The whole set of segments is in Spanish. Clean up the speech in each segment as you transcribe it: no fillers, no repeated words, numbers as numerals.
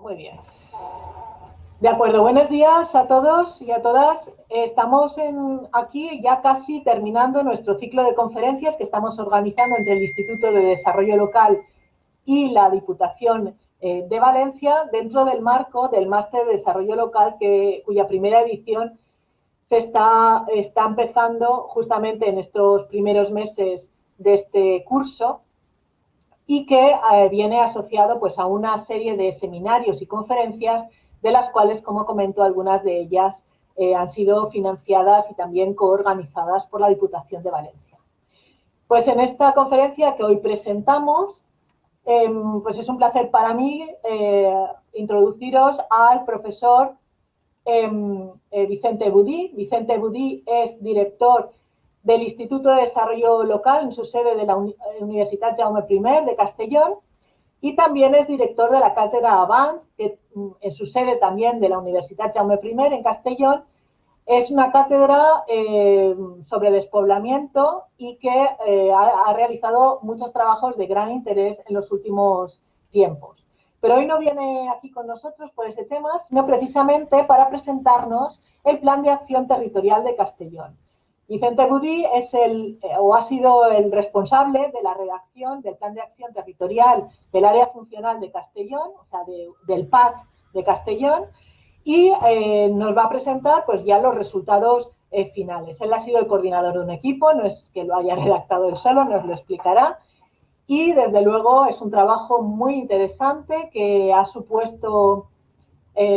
Muy bien. De acuerdo, buenos días a todos y a todas. Estamos aquí ya casi terminando nuestro ciclo de conferencias que estamos organizando entre el Instituto de Desarrollo Local y la Diputación de Valencia dentro del marco del Máster de Desarrollo Local cuya primera edición se está empezando justamente en estos primeros meses de este curso y que viene asociado pues, a una serie de seminarios y conferencias de las cuales, como comento, algunas de ellas han sido financiadas y también coorganizadas por la Diputación de Valencia. Pues en esta conferencia que hoy presentamos, pues es un placer para mí introduciros al profesor Vicente Budí. Vicente Budí es director del Instituto de Desarrollo Local en su sede de la Universitat Jaume I de Castellón y también es director de la Cátedra Avant, que en su sede también de la Universitat Jaume I en Castellón. Es una cátedra sobre despoblamiento y que ha realizado muchos trabajos de gran interés en los últimos tiempos. Pero hoy no viene aquí con nosotros por ese tema, sino precisamente para presentarnos el Plan de Acción Territorial de Castellón. Vicente Budí ha sido el responsable de la redacción del Plan de Acción Territorial del Área Funcional de Castellón, o sea, del PAC de Castellón, y nos va a presentar pues ya los resultados finales. Él ha sido el coordinador de un equipo, no es que lo haya redactado él solo, nos lo explicará. Y desde luego es un trabajo muy interesante que ha supuesto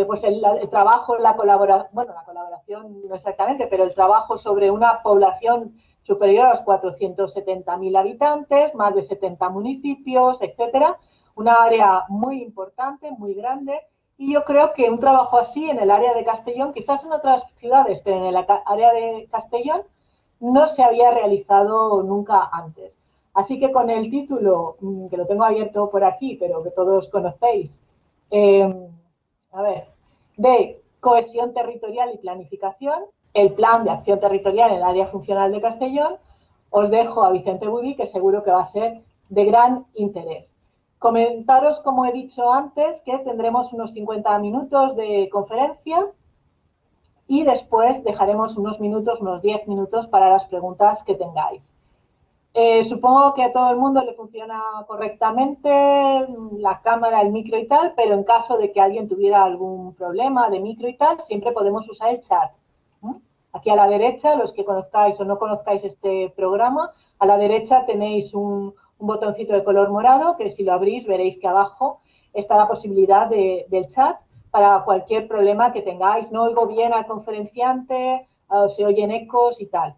pues el trabajo, la colaboración no exactamente, pero el trabajo sobre una población superior a los 470.000 habitantes, más de 70 municipios, etcétera. Una área muy importante, muy grande. Y yo creo que un trabajo así en el área de Castellón, quizás en otras ciudades, pero en el área de Castellón, no se había realizado nunca antes. Así que con el título, que lo tengo abierto por aquí, pero que todos conocéis, de cohesión territorial y planificación, el plan de acción territorial en el área funcional de Castellón, os dejo a Vicente Budí, que seguro que va a ser de gran interés. Comentaros, como he dicho antes, que tendremos unos 50 minutos de conferencia y después dejaremos unos 10 minutos para las preguntas que tengáis. Supongo que a todo el mundo le funciona correctamente la cámara, el micro y tal, pero en caso de que alguien tuviera algún problema de micro y tal, siempre podemos usar el chat. Aquí a la derecha, los que conozcáis o no conozcáis este programa, a la derecha tenéis un botoncito de color morado que si lo abrís veréis que abajo está la posibilidad del chat para cualquier problema que tengáis. No oigo bien al conferenciante, se oyen ecos y tal.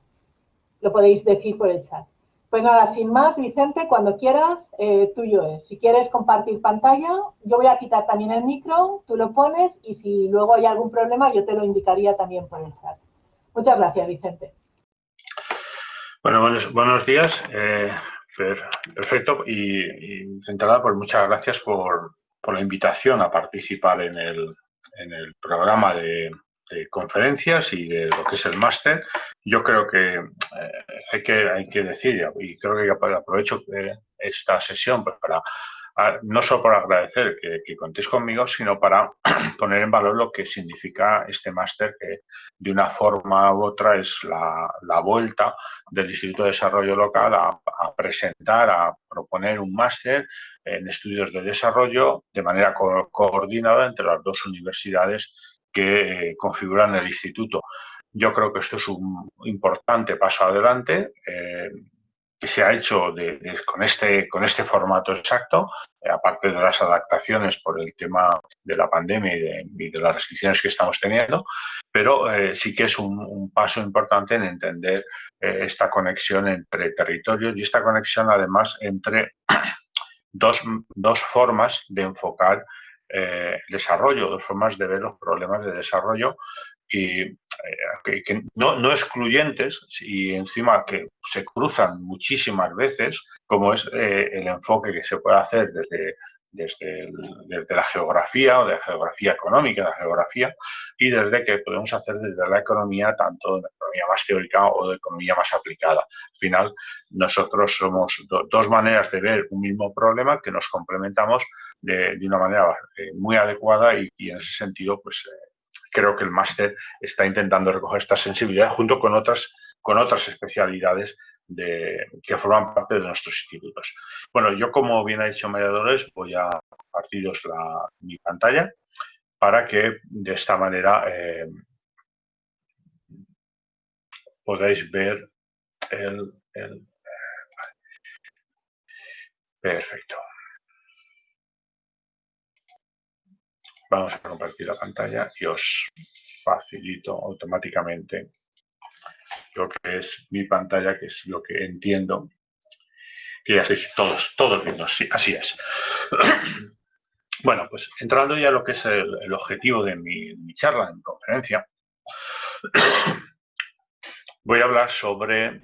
Lo podéis decir por el chat. Pues nada, sin más, Vicente, cuando quieras, tuyo es. Si quieres compartir pantalla, yo voy a quitar también el micro, tú lo pones y si luego hay algún problema yo te lo indicaría también por el chat. Muchas gracias, Vicente. Bueno, buenos días. Perfecto. Y de entrada, pues muchas gracias por la invitación a participar en el programa de conferencias y de lo que es el máster. Yo creo que hay que decir, y creo que aprovecho esta sesión pues para no solo por agradecer que contéis conmigo, sino para poner en valor lo que significa este máster, que de una forma u otra es la vuelta del Instituto de Desarrollo Local a presentar, a proponer un máster en estudios de desarrollo de manera coordinada entre las dos universidades que configuran el instituto. Yo creo que esto es un importante paso adelante que se ha hecho con este formato exacto, aparte de las adaptaciones por el tema de la pandemia y de las restricciones que estamos teniendo, pero sí que es un paso importante en entender esta conexión entre territorios y esta conexión además entre dos formas de enfocar el desarrollo, dos formas de ver los problemas de desarrollo y que no excluyentes y encima que se cruzan muchísimas veces, como es el enfoque que se puede hacer desde la geografía o de la geografía económica, de la geografía, y desde que podemos hacer desde la economía, tanto de economía más teórica o de economía más aplicada. Al final, nosotros somos dos maneras de ver un mismo problema que nos complementamos de una manera muy adecuada y en ese sentido, pues creo que el máster está intentando recoger esta sensibilidad junto con otras especialidades que forman parte de nuestros institutos. Bueno, yo, como bien ha dicho María Dolores, voy a compartiros mi pantalla para que de esta manera podáis ver el... Perfecto. Vamos a compartir la pantalla y os facilito automáticamente lo que es mi pantalla, que es lo que entiendo que ya estáis todos viendo. Sí, así es. Bueno, pues entrando ya a lo que es el objetivo de mi charla, de mi conferencia, voy a hablar sobre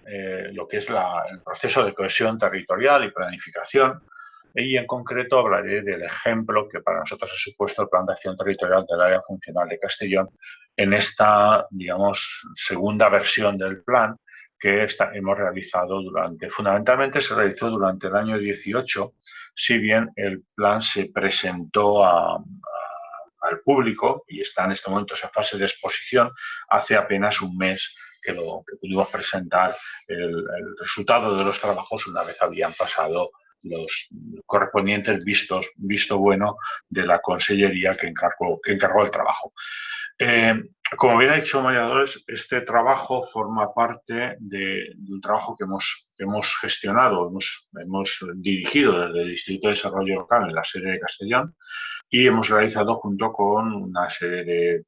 lo que es el proceso de cohesión territorial y planificación, y en concreto hablaré del ejemplo que para nosotros ha supuesto el Plan de Acción Territorial del Área Funcional de Castellón en esta, digamos, segunda versión del plan que hemos realizado fundamentalmente se realizó durante el año 18, si bien el plan se presentó al público y está en este momento en fase de exposición hace apenas un mes que pudimos presentar el resultado de los trabajos una vez habían pasado los correspondientes visto bueno de la consellería que encargó el trabajo. Como bien ha dicho María Dolores, este trabajo forma parte de un trabajo que hemos gestionado, hemos dirigido desde el Instituto de Desarrollo Local en la sede de Castellón, y hemos realizado junto con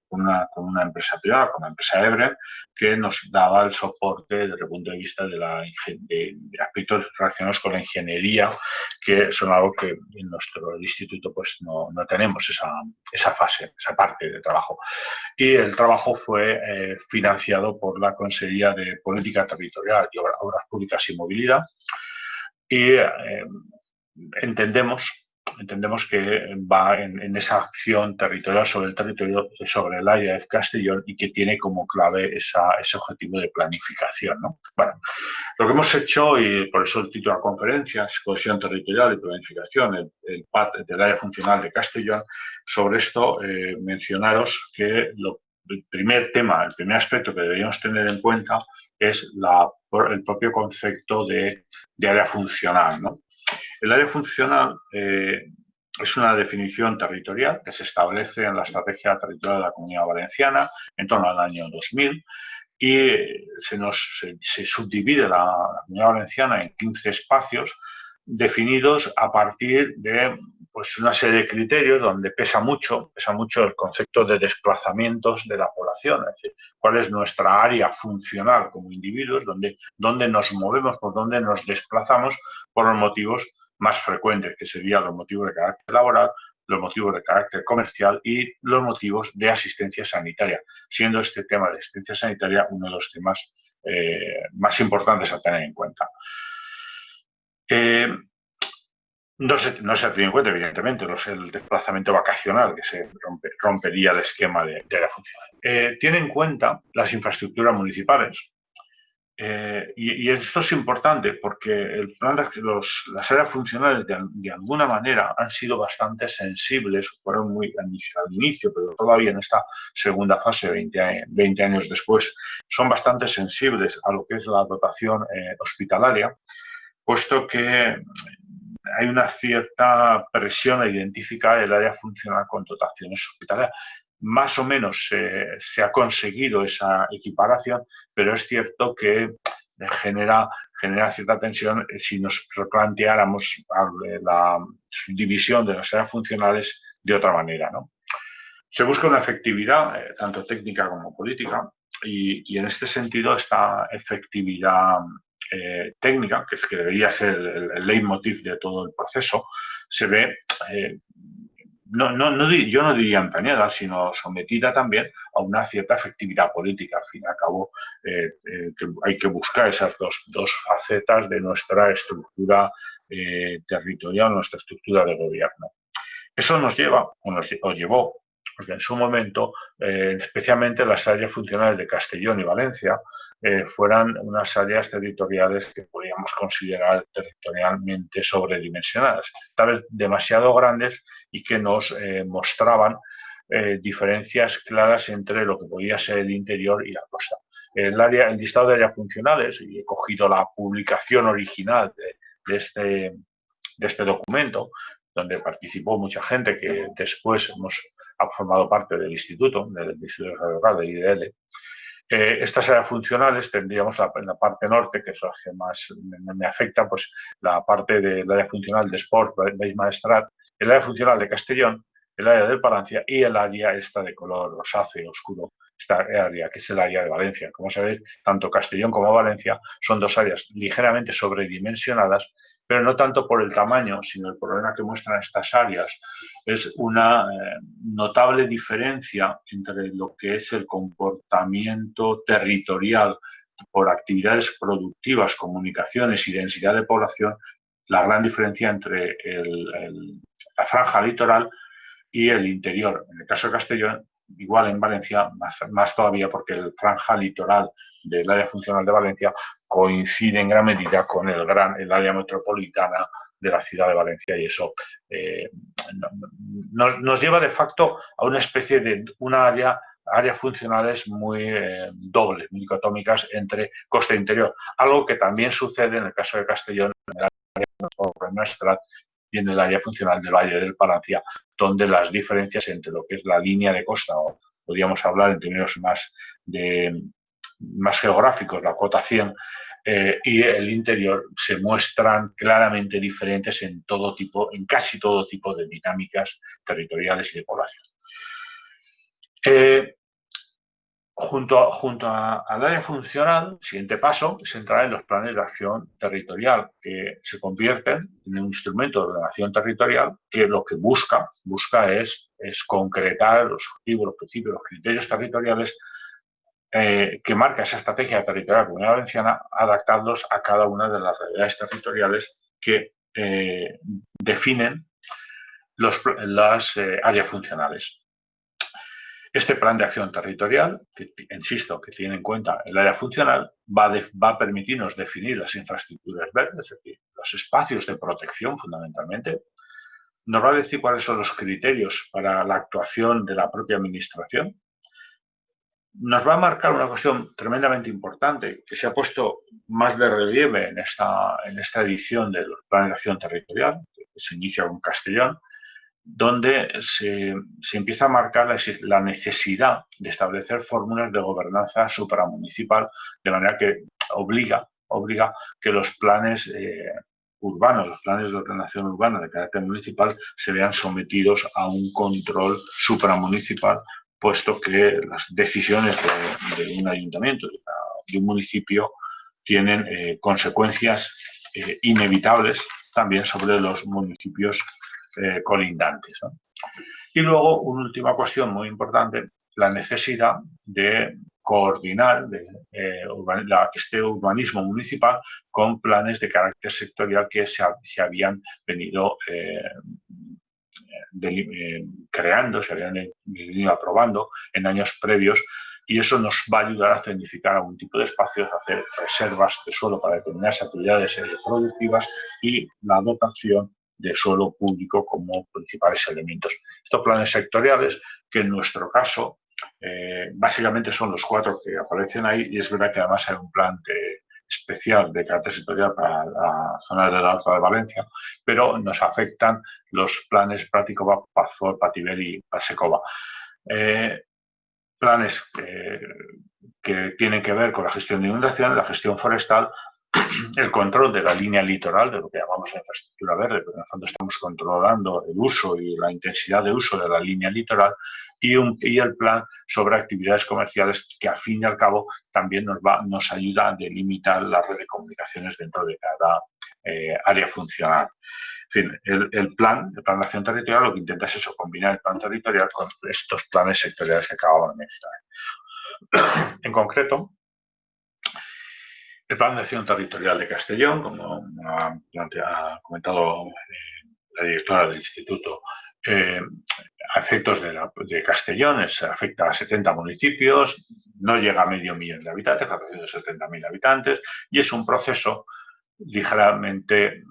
con una empresa privada, con la empresa EBRE, que nos daba el soporte desde el punto de vista de aspectos relacionados con la ingeniería, que son algo que en nuestro instituto pues no tenemos esa fase, esa parte de trabajo. Y el trabajo fue financiado por la Consejería de Política Territorial y Obras Públicas y Movilidad, y entendemos que va en esa acción territorial sobre el territorio, sobre el área de Castellón, y que tiene como clave ese objetivo de planificación, ¿no? Bueno, lo que hemos hecho, y por eso el título de la conferencia es Cohesión Territorial y Planificación, el PAT del Área Funcional de Castellón. Sobre esto, mencionaros que el primer aspecto que deberíamos tener en cuenta es el propio concepto de área funcional, ¿no? El área funcional es una definición territorial que se establece en la Estrategia Territorial de la Comunidad Valenciana en torno al año 2000, y se subdivide la Comunidad Valenciana en 15 espacios definidos a partir de pues, una serie de criterios donde pesa mucho el concepto de desplazamientos de la población, es decir, cuál es nuestra área funcional como individuos, dónde nos movemos, por dónde nos desplazamos por los motivos más frecuentes, que serían los motivos de carácter laboral, los motivos de carácter comercial y los motivos de asistencia sanitaria, siendo este tema de asistencia sanitaria uno de los temas más importantes a tener en cuenta. No se ha tenido en cuenta, evidentemente, el desplazamiento vacacional, que se rompería el esquema de área funcional. Tiene en cuenta las infraestructuras municipales. Y esto es importante porque las áreas funcionales de alguna manera han sido bastante sensibles, fueron muy al inicio, pero todavía en esta segunda fase, 20 años después, son bastante sensibles a lo que es la dotación hospitalaria, puesto que hay una cierta presión a identificar el área funcional con dotaciones hospitalarias. Más o menos se ha conseguido esa equiparación, pero es cierto que genera cierta tensión si nos replanteáramos la subdivisión de las áreas funcionales de otra manera, ¿no? Se busca una efectividad, tanto técnica como política, y en este sentido esta efectividad técnica, que es que debería ser el leitmotiv de todo el proceso, se ve, yo no diría empañada, sino sometida también a una cierta efectividad política. Al fin y al cabo, que hay que buscar esas dos facetas de nuestra estructura territorial, nuestra estructura de gobierno. Eso nos lleva, o llevó, porque en su momento, especialmente las áreas funcionales de Castellón y Valencia, fueran unas áreas territoriales que podríamos considerar territorialmente sobredimensionadas, tal vez demasiado grandes y que nos mostraban diferencias claras entre lo que podía ser el interior y la costa. El listado de áreas funcionales, y he cogido la publicación original de este documento, donde participó mucha gente que después ha formado parte del Instituto Local de IDL. Estas áreas funcionales tendríamos en la parte norte, que es la que más me afecta, pues la parte del área funcional de Esport, Baix Maestrat, el área funcional de Castellón, el área del Palancia y el área esta de color rosáceo oscuro, esta área que es el área de Valencia. Como sabéis, tanto Castellón como Valencia son dos áreas ligeramente sobredimensionadas, pero no tanto por el tamaño, sino el problema que muestran estas áreas es una notable diferencia entre lo que es el comportamiento territorial por actividades productivas, comunicaciones y densidad de población, la gran diferencia entre la franja litoral y el interior. En el caso de Castellón, igual en Valencia, más todavía porque el franja litoral del área funcional de Valencia coincide en gran medida con el área metropolitana de la ciudad de Valencia y eso nos lleva de facto a una especie de áreas funcionales muy dobles, muy dicotómicas entre costa e interior. Algo que también sucede en el caso de Castellón, en el área de Maestrat y en el área funcional del Valle del Palancia, donde las diferencias entre lo que es la línea de costa, o podríamos hablar en términos más geográficos, la cota 100, y el interior se muestran claramente diferentes en casi todo tipo de dinámicas territoriales y de población. Junto al área funcional, el siguiente paso es entrar en los planes de acción territorial, que se convierten en un instrumento de ordenación territorial que lo que busca es concretar los objetivos, los principios, los criterios territoriales que marca esa estrategia territorial de la Comunidad Valenciana, adaptarlos a cada una de las realidades territoriales que definen las áreas funcionales. Este plan de acción territorial, que insisto, que tiene en cuenta el área funcional, va a permitirnos definir las infraestructuras verdes, es decir, los espacios de protección fundamentalmente. Nos va a decir cuáles son los criterios para la actuación de la propia administración. Nos va a marcar una cuestión tremendamente importante que se ha puesto más de relieve en esta edición de los planes de acción territorial, que se inicia con Castellón, donde se empieza a marcar la necesidad de establecer fórmulas de gobernanza supramunicipal, de manera que obliga que los planes urbanos, los planes de ordenación urbana de carácter municipal, se vean sometidos a un control supramunicipal, puesto que las decisiones de un ayuntamiento, de un municipio, tienen consecuencias inevitables también sobre los municipios colindantes, ¿no? Y luego, una última cuestión muy importante, la necesidad de coordinar este urbanismo municipal con planes de carácter sectorial que se habían venido creando, se habían venido aprobando en años previos, y eso nos va a ayudar a certificar algún tipo de espacios, a hacer reservas de suelo para determinadas actividades productivas y la dotación de suelo público como principales elementos. Estos planes sectoriales, que en nuestro caso básicamente son los 4 que aparecen ahí, y es verdad que además hay un plan especial de carácter sectorial para la zona de la Alta de Valencia, pero nos afectan los planes Práctico, Pazfor, Patibel y Pasecova. Planes que tienen que ver con la gestión de inundación, la gestión forestal, el control de la línea litoral, de lo que llamamos la infraestructura verde, pero en el fondo estamos controlando el uso y la intensidad de uso de la línea litoral, y el plan sobre actividades comerciales, que al fin y al cabo también nos ayuda a delimitar la red de comunicaciones dentro de cada área funcional. En fin, el plan de acción territorial lo que intenta es eso, combinar el plan territorial con estos planes sectoriales que acabamos de mencionar. En concreto, el Plan de Acción Territorial de Castellón, como ha comentado la directora del Instituto a efectos de Castellón, afecta a 70 municipios, no llega a medio millón de habitantes, 470.000 habitantes, y es un proceso ligeramente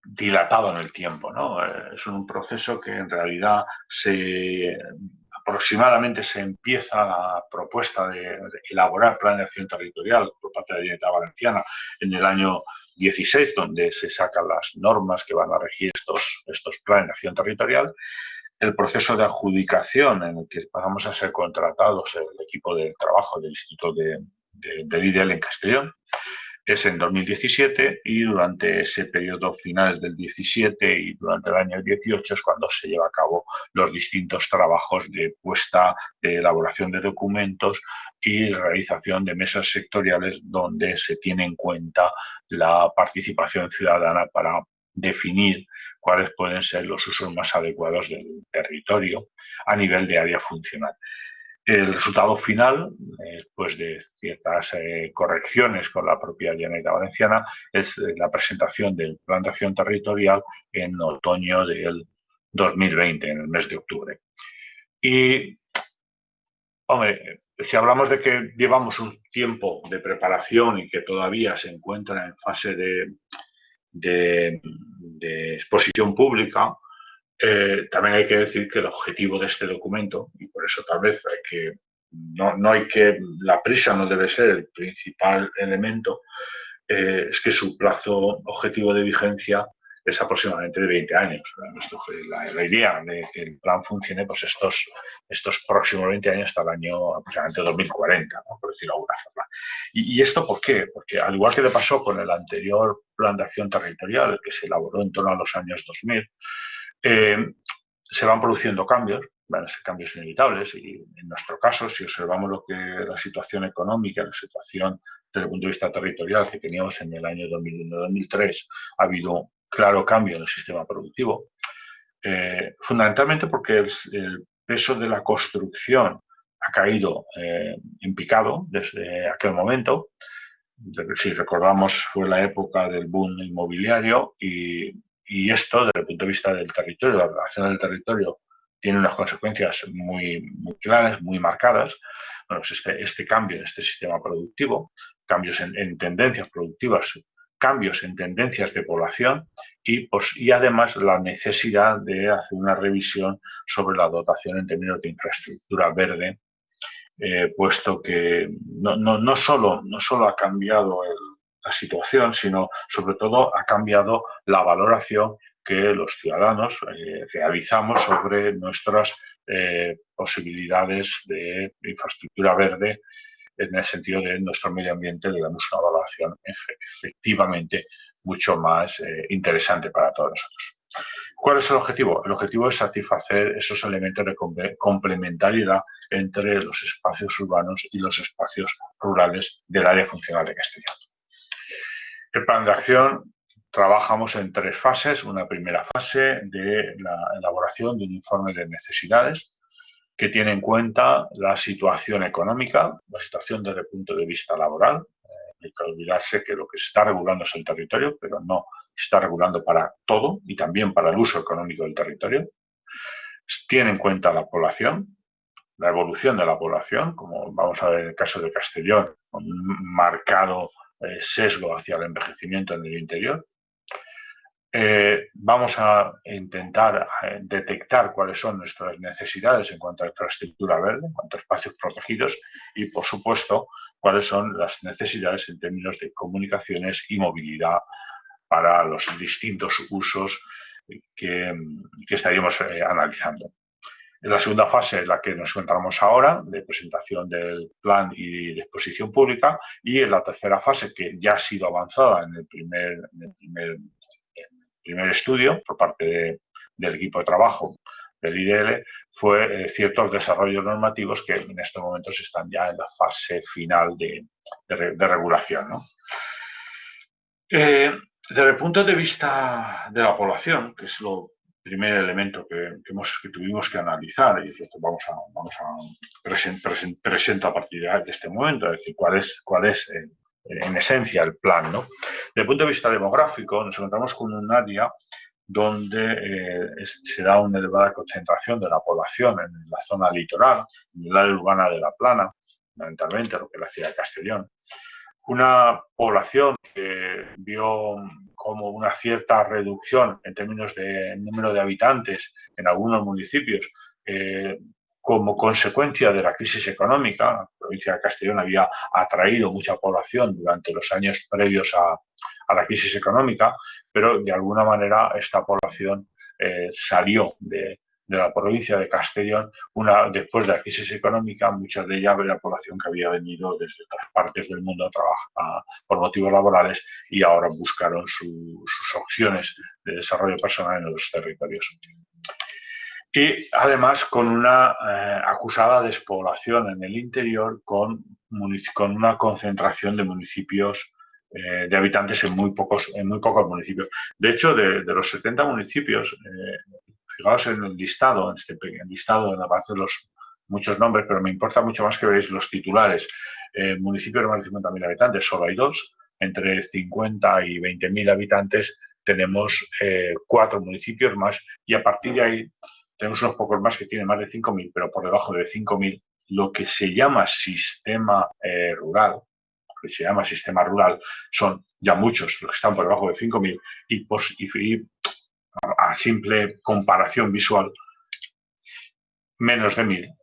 dilatado en el tiempo, ¿no? Es un proceso que en realidad aproximadamente se empieza la propuesta de elaborar plan de acción territorial por parte de la Generalitat Valenciana en el año 16, donde se sacan las normas que van a regir estos planes de acción territorial. El proceso de adjudicación en el que pasamos a ser contratados el equipo de trabajo del Instituto del IDL en Castellón es en 2017 y durante ese periodo finales del 17 y durante el año 18 es cuando se lleva a cabo los distintos trabajos de puesta, de elaboración de documentos y realización de mesas sectoriales donde se tiene en cuenta la participación ciudadana para definir cuáles pueden ser los usos más adecuados del territorio a nivel de área funcional. El resultado final, después de ciertas correcciones con la propia Generalitat Valenciana, es la presentación del Plan de Acción Territorial en otoño del 2020, en el mes de octubre. Y, hombre, si hablamos de que llevamos un tiempo de preparación y que todavía se encuentra en fase de exposición pública, también hay que decir que el objetivo de este documento, y por eso tal vez la prisa no debe ser el principal elemento, es que su plazo objetivo de vigencia es aproximadamente de 20 años. La idea de que el plan funcione pues estos próximos 20 años hasta el año aproximadamente 2040, ¿no? Por decirlo de alguna forma. ¿Y esto por qué? Porque al igual que le pasó con el anterior plan de acción territorial, que se elaboró en torno a los años 2000, se van produciendo cambios, van a ser cambios inevitables y en nuestro caso, si observamos lo que la situación económica, la situación desde el punto de vista territorial que teníamos en el año 2001-2003, ha habido un claro cambio en el sistema productivo, fundamentalmente porque el peso de la construcción ha caído en picado desde aquel momento. Si recordamos, fue la época del boom inmobiliario y esto, desde el punto de vista del territorio, la relación del territorio, tiene unas consecuencias muy claras, muy marcadas. Bueno, pues este cambio en este sistema productivo, cambios en tendencias productivas, cambios en tendencias de población y además la necesidad de hacer una revisión sobre la dotación en términos de infraestructura verde, puesto que no solo ha cambiado la situación, sino sobre todo ha cambiado la valoración que los ciudadanos realizamos sobre nuestras posibilidades de infraestructura verde en el sentido de nuestro medio ambiente. Le damos una valoración efectivamente mucho más interesante para todos nosotros. ¿Cuál es el objetivo? El objetivo es satisfacer esos elementos de complementariedad entre los espacios urbanos y los espacios rurales del área funcional de Castellón. El plan de acción trabajamos en 3 fases. Una primera fase de la elaboración de un informe de necesidades que tiene en cuenta la situación económica, la situación desde el punto de vista laboral. Hay que olvidarse que lo que se está regulando es el territorio, pero no está regulando para todo y también para el uso económico del territorio. Tiene en cuenta la población, la evolución de la población, como vamos a ver en el caso de Castellón, con un marcado sesgo hacia el envejecimiento en el interior. Vamos a intentar detectar cuáles son nuestras necesidades en cuanto a infraestructura verde, en cuanto a espacios protegidos y, por supuesto, cuáles son las necesidades en términos de comunicaciones y movilidad para los distintos usos que estaríamos analizando. En la segunda fase es la que nos encontramos ahora, de presentación del plan y de exposición pública, y en la tercera fase, que ya ha sido avanzada en el primer estudio por parte del equipo de trabajo del IDL, fue ciertos desarrollos normativos que en estos momentos están ya en la fase final de regulación, ¿no? Desde el punto de vista de la población, que es lo primer elemento que tuvimos que analizar, y es lo que vamos a presentar a partir de este momento, es decir, cuál es en esencia el plan, ¿no? Desde el punto de vista demográfico, nos encontramos con un área donde se da una elevada concentración de la población en la zona litoral, en el área urbana de La Plana, fundamentalmente lo que es la ciudad de Castellón. Una población que vio como una cierta reducción en términos de número de habitantes en algunos municipios, como consecuencia de la crisis económica. La provincia de Castellón había atraído mucha población durante los años previos a la crisis económica, pero de alguna manera esta población salió de la provincia de Castellón después de la crisis económica. Mucha de ella era la población que había venido desde otras partes del mundo a trabajar por motivos laborales y ahora buscaron sus opciones de desarrollo personal en los territorios. Y además con una acusada despoblación en el interior, con una concentración de municipios, de habitantes en muy pocos municipios. De hecho, de los 70 municipios, fijaos en el listado, en listado donde aparecen muchos nombres, pero me importa mucho más que veáis los titulares. Municipios de más de 50.000 habitantes, solo hay 2. Entre 50 y 20.000 habitantes tenemos 4 municipios más, y a partir de ahí tenemos unos pocos más que tienen más de 5.000, pero por debajo de 5.000, lo que se llama sistema rural, son ya muchos los que están por debajo de 5.000, y a simple comparación visual, menos de 1.000,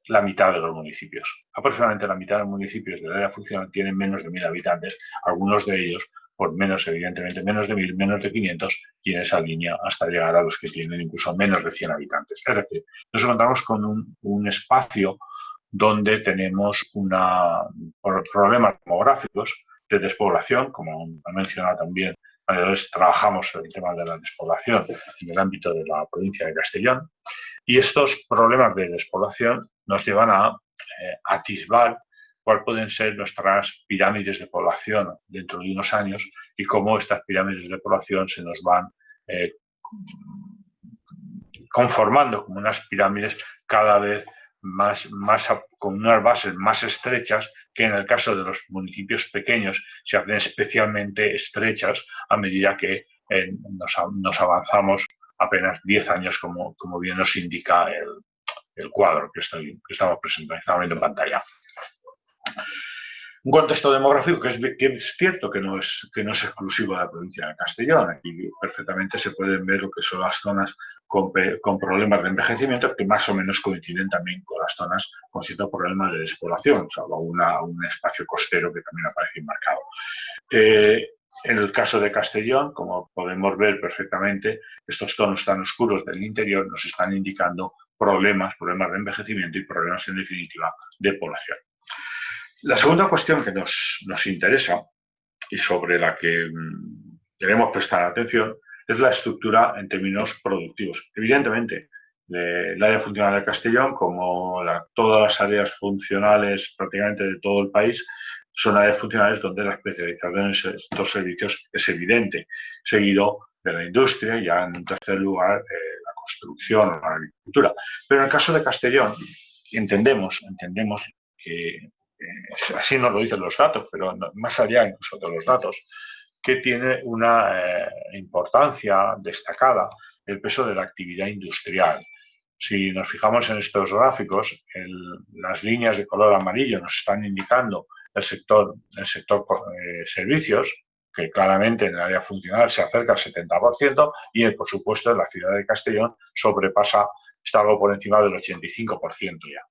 la mitad de los municipios. Aproximadamente la mitad de los municipios del área funcional tienen menos de 1.000 habitantes, algunos de ellos por menos, evidentemente, menos de 1.000, menos de 500, y en esa línea hasta llegar a los que tienen incluso menos de 100 habitantes. Es decir, nos encontramos con un espacio donde tenemos problemas demográficos de despoblación, como ha mencionado también. Entonces, trabajamos el tema de la despoblación en el ámbito de la provincia de Castellón, y estos problemas de despoblación nos llevan a atisbar cuáles pueden ser nuestras pirámides de población dentro de unos años y cómo estas pirámides de población se nos van conformando como unas pirámides cada vez más con unas bases más estrechas, que en el caso de los municipios pequeños se hacen especialmente estrechas a medida que nos avanzamos apenas 10 años, como bien nos indica el cuadro que estamos presentando en pantalla. Un contexto demográfico que es cierto que no es exclusivo de la provincia de Castellón. Aquí perfectamente se pueden ver lo que son las zonas con problemas de envejecimiento, que más o menos coinciden también con las zonas con cierto problema de despoblación, salvo un espacio costero que también aparece enmarcado. En el caso de Castellón, como podemos ver perfectamente, estos tonos tan oscuros del interior nos están indicando problemas de envejecimiento y problemas, en definitiva, de población. La segunda cuestión que nos interesa y sobre la que queremos prestar atención es la estructura en términos productivos. Evidentemente, el área funcional de Castellón, como todas las áreas funcionales prácticamente de todo el país, son áreas funcionales donde la especialización en estos servicios es evidente, seguido de la industria y ya en un tercer lugar la construcción o la agricultura. Pero en el caso de Castellón entendemos que así nos lo dicen los datos, pero más allá incluso de los datos, que tiene una importancia destacada el peso de la actividad industrial. Si nos fijamos en estos gráficos, las líneas de color amarillo nos están indicando el sector servicios, que claramente en el área funcional se acerca al 70%, y por supuesto en la ciudad de Castellón está algo por encima del 85% ya.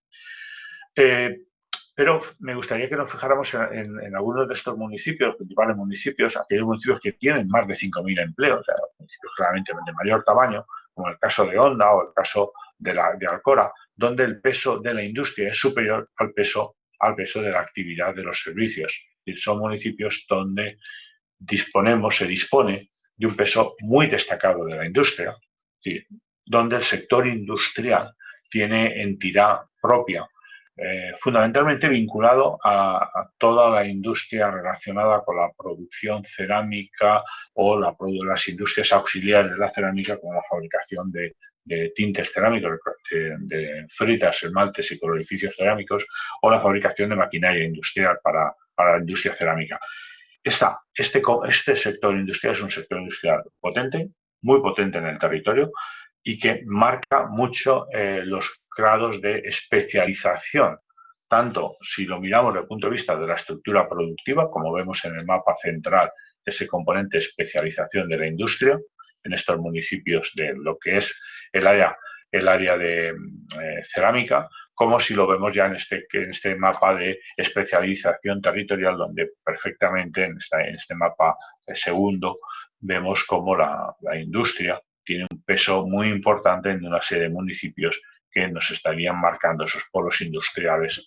Pero me gustaría que nos fijáramos en algunos de estos municipios, principales municipios, aquellos municipios que tienen más de 5.000 empleos, o sea, municipios claramente de mayor tamaño, como el caso de Onda o el caso de Alcora, donde el peso de la industria es superior al peso de la actividad de los servicios. Y son municipios donde se dispone de un peso muy destacado de la industria, donde el sector industrial tiene entidad propia, fundamentalmente vinculado a toda la industria relacionada con la producción cerámica o las industrias auxiliares de la cerámica, como la fabricación de tintes cerámicos, de fritas, esmaltes y colorificios cerámicos, o la fabricación de maquinaria industrial para la industria cerámica. Este sector industrial es un sector industrial potente, muy potente en el territorio y que marca mucho los grados de especialización, tanto si lo miramos desde el punto de vista de la estructura productiva, como vemos en el mapa central, ese componente de especialización de la industria en estos municipios de lo que es el área de cerámica, como si lo vemos ya en este mapa de especialización territorial, donde perfectamente en este mapa segundo vemos cómo la industria tiene un peso muy importante en una serie de municipios que nos estarían marcando esos polos industriales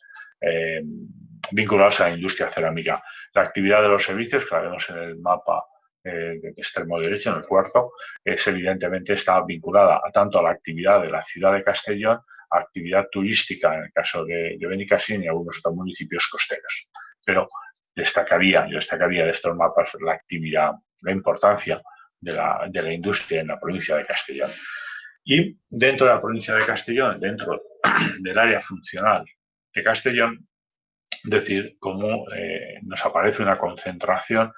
vinculados a la industria cerámica. La actividad de los servicios, que la vemos en el mapa de extremo derecho, en el cuarto, evidentemente está vinculada tanto a la actividad de la ciudad de Castellón, a actividad turística en el caso de Benicàssim y algunos otros municipios costeros. Pero yo destacaría de estos mapas la actividad, la importancia de la industria en la provincia de Castellón. Y dentro de la provincia de Castellón, dentro del área funcional de Castellón, decir cómo nos aparece una concentración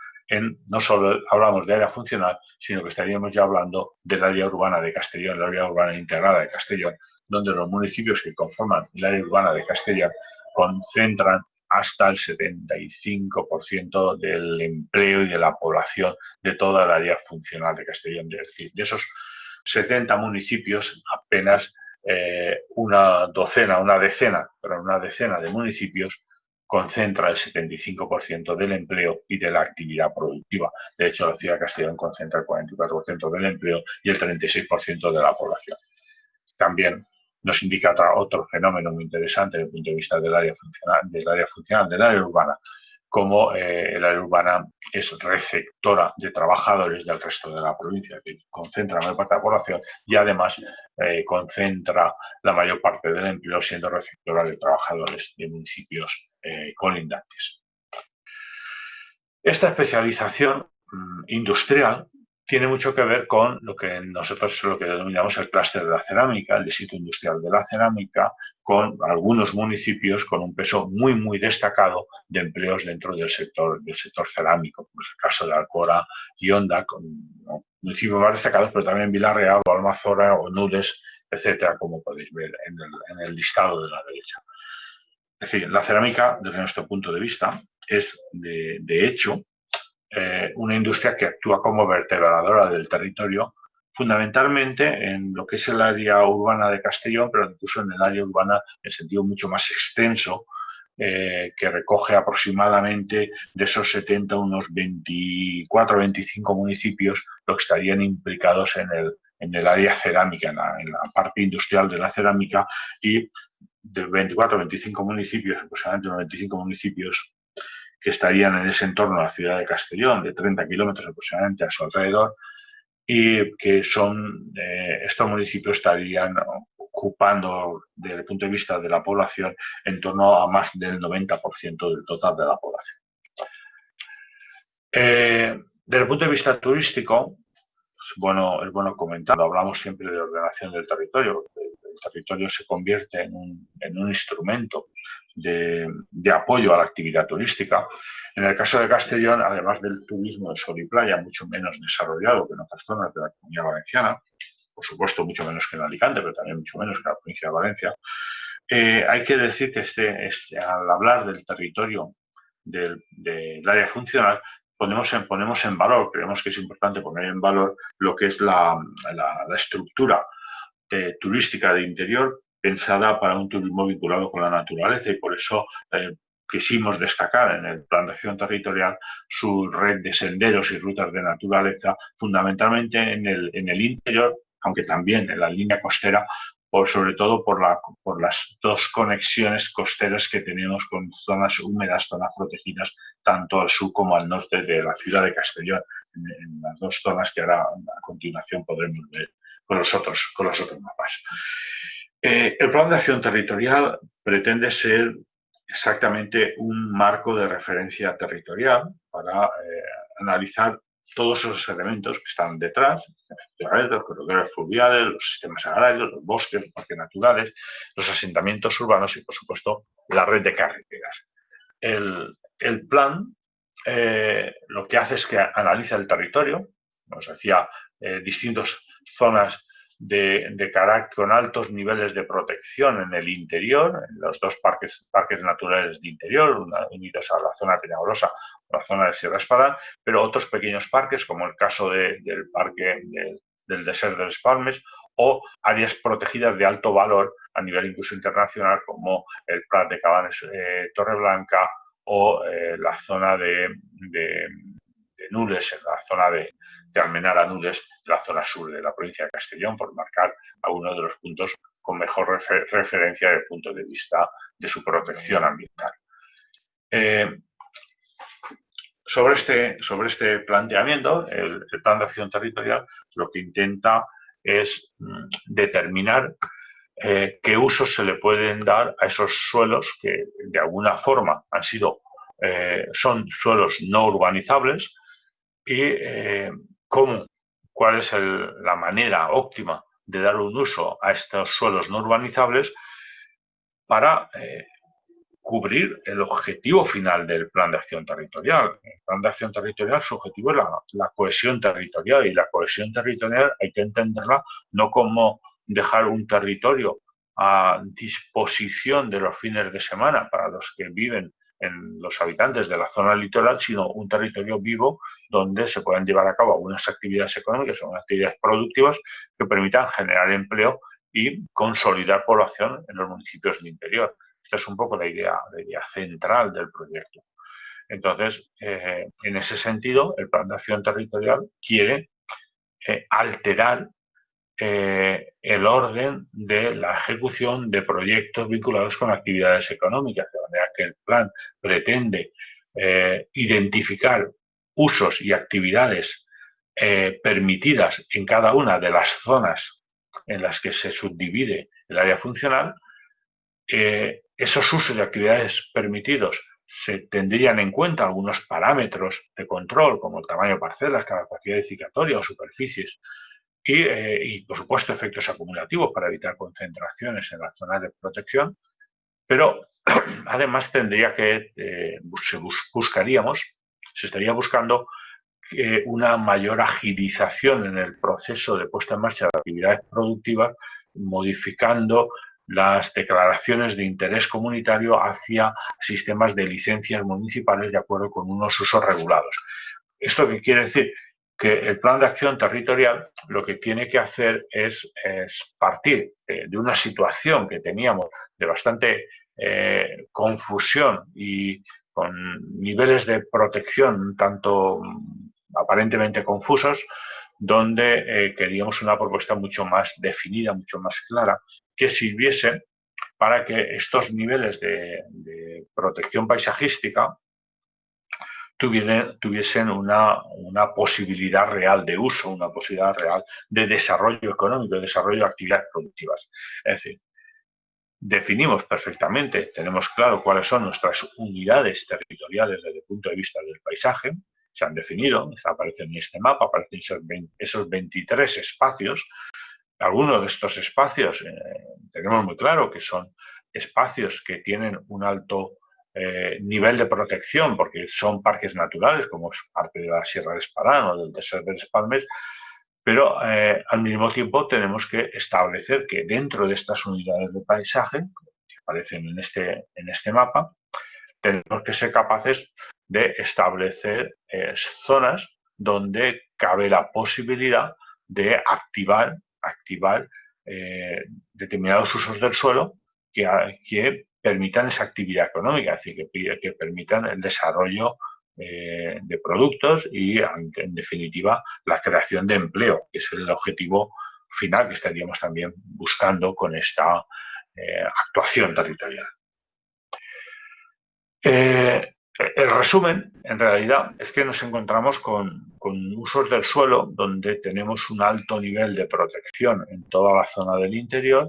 no solo hablamos de área funcional, sino que estaríamos ya hablando del área urbana de Castellón, la área urbana integrada de Castellón, donde los municipios que conforman el área urbana de Castellón concentran hasta el 75% del empleo y de la población de toda el área funcional de Castellón. Es decir, de esos 70 municipios, apenas una decena de municipios concentra el 75% del empleo y de la actividad productiva. De hecho, la ciudad de Castellón concentra el 44% del empleo y el 36% de la población. También nos indica otro fenómeno muy interesante desde el punto de vista del área funcional, del área urbana, como el área urbana es receptora de trabajadores del resto de la provincia, que concentra la mayor parte de la población y además concentra la mayor parte del empleo, siendo receptora de trabajadores de municipios colindantes. Esta especialización industrial tiene mucho que ver con lo que nosotros denominamos el clúster de la cerámica, el distrito industrial de la cerámica, con algunos municipios con un peso muy, muy destacado de empleos dentro del sector cerámico, como es el caso de Alcora y Onda, con municipios más destacados, pero también Vila-real, Almazora o Nules, etcétera, como podéis ver en el listado de la derecha. Es decir, la cerámica, desde nuestro punto de vista, es de hecho una industria que actúa como vertebradora del territorio, fundamentalmente en lo que es el área urbana de Castellón, pero incluso en el área urbana en sentido mucho más extenso, que recoge aproximadamente de esos 70, unos 24 o 25 municipios, los que estarían implicados en el área cerámica, en la parte industrial de la cerámica, y de 24 o 25 municipios, aproximadamente unos 25 municipios, que estarían en ese entorno de la ciudad de Castellón, de 30 kilómetros aproximadamente a su alrededor, y que estos municipios estarían ocupando, desde el punto de vista de la población, en torno a más del 90% del total de la población. Desde el punto de vista turístico, es bueno comentar, hablamos siempre de ordenación del territorio. El territorio se convierte en un instrumento de apoyo a la actividad turística. En el caso de Castellón, además del turismo de sol y playa, mucho menos desarrollado que en otras zonas de la Comunidad Valenciana, por supuesto mucho menos que en Alicante, pero también mucho menos que en la provincia de Valencia, hay que decir que al hablar del territorio del área funcional, ponemos en valor, creemos que es importante poner en valor lo que es la estructura turística de interior pensada para un turismo vinculado con la naturaleza, y por eso quisimos destacar en el plan de acción territorial su red de senderos y rutas de naturaleza, fundamentalmente en el interior, aunque también en la línea costera, sobre todo por las dos conexiones costeras que tenemos con zonas húmedas, zonas protegidas, tanto al sur como al norte de la ciudad de Castellón, en las dos zonas que ahora a continuación podremos ver con los otros mapas. El plan de acción territorial pretende ser exactamente un marco de referencia territorial para analizar todos esos elementos que están detrás, los corredores fluviales, los sistemas agrarios, los bosques, los parques naturales, los asentamientos urbanos y, por supuesto, la red de carreteras. El plan lo que hace es que analiza el territorio, nos decía distintas zonas de carácter con altos niveles de protección en el interior, en los dos parques naturales de interior, unidos a la zona Peñagolosa, la zona de Sierra Espadán, pero otros pequeños parques, como el caso del parque del Desert de les Palmes, o áreas protegidas de alto valor a nivel incluso internacional, como el Prat de Cabanes Torreblanca o la zona de Nules, en la zona de Almenara Nules, la zona sur de la provincia de Castellón, por marcar algunos de los puntos con mejor referencia desde el punto de vista de su protección ambiental. Sobre este planteamiento, el Plan de Acción Territorial lo que intenta es determinar qué usos se le pueden dar a esos suelos que de alguna forma son suelos no urbanizables y cuál es la manera óptima de dar un uso a estos suelos no urbanizables para cubrir el objetivo final del Plan de Acción Territorial. El Plan de Acción Territorial, su objetivo es la cohesión territorial, y la cohesión territorial hay que entenderla no como dejar un territorio a disposición de los fines de semana para los que viven los habitantes de la zona litoral, sino un territorio vivo donde se puedan llevar a cabo algunas actividades económicas o unas actividades productivas que permitan generar empleo y consolidar población en los municipios del interior. Esta es un poco la idea central del proyecto. Entonces, en ese sentido, el Plan de Acción Territorial quiere alterar el orden de la ejecución de proyectos vinculados con actividades económicas, de manera que el plan pretende identificar usos y actividades permitidas en cada una de las zonas en las que se subdivide el área funcional. Esos usos y actividades permitidos se tendrían en cuenta algunos parámetros de control, como el tamaño de parcelas, capacidad edificatoria o superficies, y, por supuesto, efectos acumulativos para evitar concentraciones en las zonas de protección, pero además se estaría buscando una mayor agilización en el proceso de puesta en marcha de actividades productivas, modificando las declaraciones de interés comunitario hacia sistemas de licencias municipales de acuerdo con unos usos regulados. ¿Esto qué quiere decir? Que el Plan de Acción Territorial lo que tiene que hacer es partir de una situación que teníamos de bastante confusión y con niveles de protección tanto aparentemente confusos, donde queríamos una propuesta mucho más definida, mucho más clara, que sirviese para que estos niveles de protección paisajística tuviesen una posibilidad real de uso, una posibilidad real de desarrollo económico, de desarrollo de actividades productivas. Es decir, definimos perfectamente, tenemos claro cuáles son nuestras unidades territoriales desde el punto de vista del paisaje, se han definido, aparecen en este mapa, aparecen esos 23 espacios. Algunos de estos espacios tenemos muy claro que son espacios que tienen un alto nivel de protección porque son parques naturales, como es parte de la Sierra de Espadán o del Desert de les Palmes, pero al mismo tiempo tenemos que establecer que dentro de estas unidades de paisaje, que aparecen en este mapa, tenemos que ser capaces de establecer zonas donde cabe la posibilidad de activar determinados usos del suelo que permitan esa actividad económica, es decir, que permitan el desarrollo de productos y, en definitiva, la creación de empleo, que es el objetivo final que estaríamos también buscando con esta actuación territorial. El resumen, en realidad, es que nos encontramos con usos del suelo donde tenemos un alto nivel de protección en toda la zona del interior,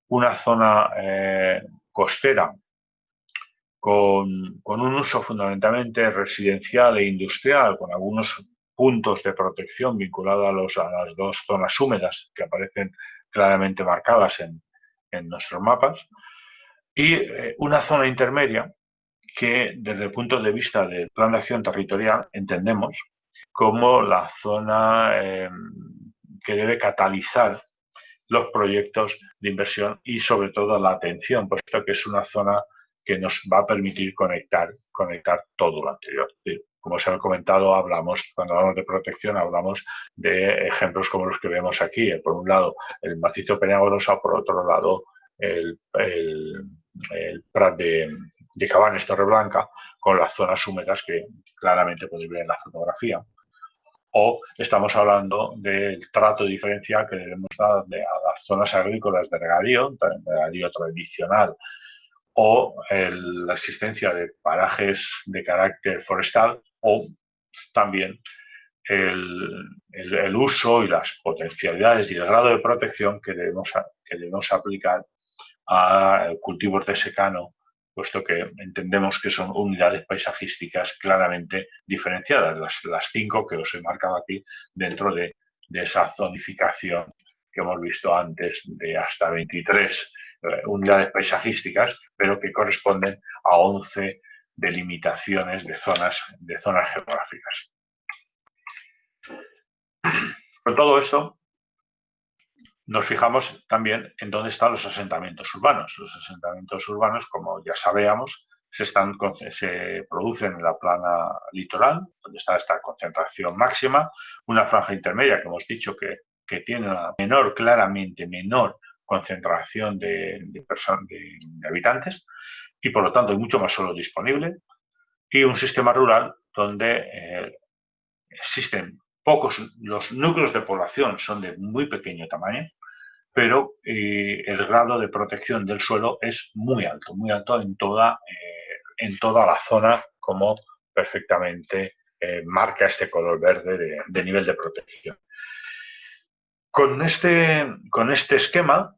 una zona costera con un uso fundamentalmente residencial e industrial, con algunos puntos de protección vinculados a las dos zonas húmedas que aparecen claramente marcadas en nuestros mapas, y una zona intermedia que desde el punto de vista del Plan de Acción Territorial entendemos como la zona que debe catalizar los proyectos de inversión y sobre todo la atención, puesto que es una zona que nos va a permitir conectar todo lo anterior. Como os he comentado, cuando hablamos de protección, hablamos de ejemplos como los que vemos aquí. Por un lado, el macizo Peñagolosa, por otro lado, el Prat de Cabanes, Torreblanca, con las zonas húmedas que claramente podéis ver en la fotografía. O estamos hablando del trato diferencial que debemos dar a las zonas agrícolas de regadío tradicional, o la existencia de parajes de carácter forestal, o también el uso y las potencialidades y el grado de protección que debemos aplicar a cultivos de secano, puesto que entendemos que son unidades paisajísticas claramente diferenciadas, las 5 que os he marcado aquí dentro de esa zonificación que hemos visto antes de hasta 23 unidades paisajísticas, pero que corresponden a 11 delimitaciones de zonas geográficas. Con todo esto, nos fijamos también en dónde están los asentamientos urbanos. Los asentamientos urbanos, como ya sabíamos, se producen en la plana litoral, donde está esta concentración máxima, una franja intermedia que hemos dicho que tiene una claramente menor concentración de habitantes y, por lo tanto, hay mucho más suelo disponible, y un sistema rural donde existen los núcleos de población son de muy pequeño tamaño, pero el grado de protección del suelo es muy alto en toda la zona, como perfectamente marca este color verde de nivel de protección. Con este esquema,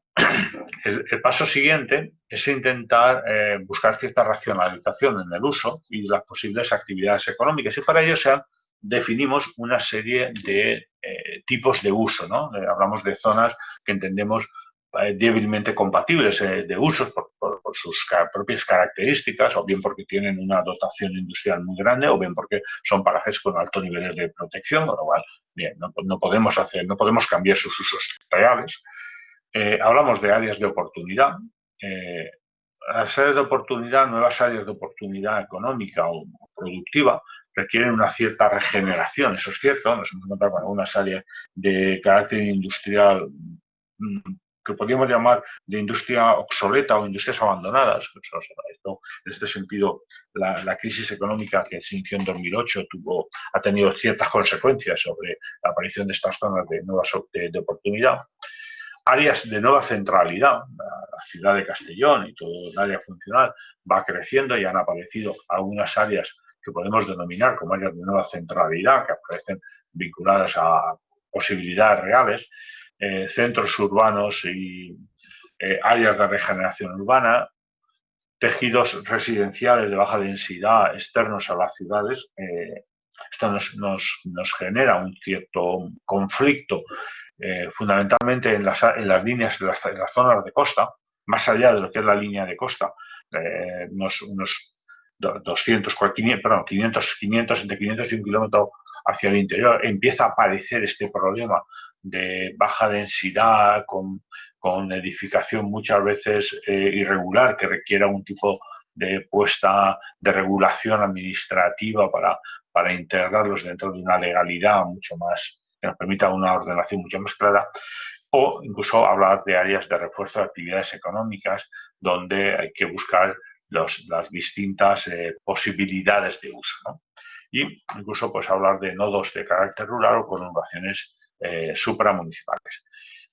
el paso siguiente es intentar buscar cierta racionalización en el uso y las posibles actividades económicas, y para ello definimos una serie de tipos de uso, ¿no? Hablamos de zonas que entendemos débilmente compatibles de usos por sus propias características, o bien porque tienen una dotación industrial muy grande, o bien porque son parajes con altos niveles de protección, con lo cual, bien, no podemos cambiar sus usos reales. Hablamos de áreas de oportunidad. Las áreas de oportunidad, nuevas áreas de oportunidad económica o productiva, requieren una cierta regeneración, eso es cierto. Nos hemos encontrado con algunas áreas de carácter industrial que podríamos llamar de industria obsoleta o industrias abandonadas. Esto, en este sentido, la crisis económica que se inició en 2008 ha tenido ciertas consecuencias sobre la aparición de estas zonas de oportunidad. Áreas de nueva centralidad, la ciudad de Castellón y todo el área funcional va creciendo, y han aparecido algunas áreas que podemos denominar como áreas de nueva centralidad, que aparecen vinculadas a posibilidades reales, centros urbanos y áreas de regeneración urbana, tejidos residenciales de baja densidad externos a las ciudades. Esto nos genera un cierto conflicto, fundamentalmente en las líneas, en las zonas de costa, más allá de lo que es la línea de costa, unos 500, entre 500 y 1 kilómetro hacia el interior, empieza a aparecer este problema de baja densidad con edificación muchas veces irregular, que requiera un tipo de puesta de regulación administrativa para integrarlos dentro de una legalidad mucho más, que nos permita una ordenación mucho más clara, o incluso hablar de áreas de refuerzo de actividades económicas donde hay que buscar las distintas posibilidades de uso, ¿no? Y incluso pues hablar de nodos de carácter rural o conurbaciones supramunicipales.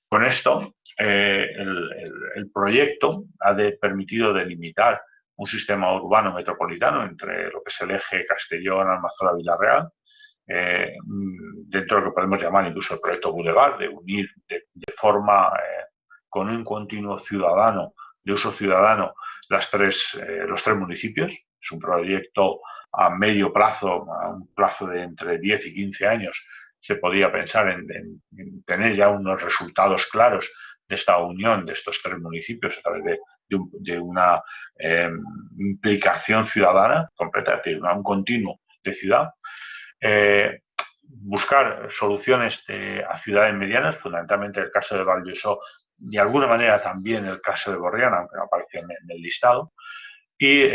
Con esto, el proyecto ha permitido delimitar un sistema urbano metropolitano entre lo que es el eje Castellón-Almazola-Villarreal, dentro de lo que podemos llamar incluso el proyecto Boulevard, de unir de forma con un continuo ciudadano, de uso ciudadano, los tres municipios. Es un proyecto a medio plazo, a un plazo de entre 10 y 15 años, se podía pensar en tener ya unos resultados claros de esta unión de estos 3 municipios a través de una implicación ciudadana completa, es decir, un continuo de ciudad. buscar soluciones a ciudades medianas, fundamentalmente el caso de Valldosó, de alguna manera también el caso de Borriana, aunque no apareció en el listado, y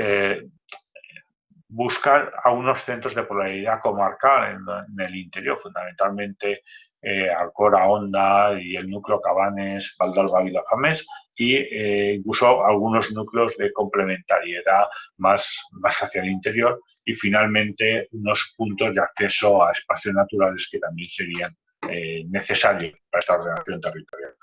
buscar algunos centros de polaridad comarcal en el interior, fundamentalmente Alcora, Honda y el núcleo Cabanes, Valdalba, Vilafamés, y incluso algunos núcleos de complementariedad más hacia el interior, y finalmente unos puntos de acceso a espacios naturales que también serían necesarios para esta ordenación territorial.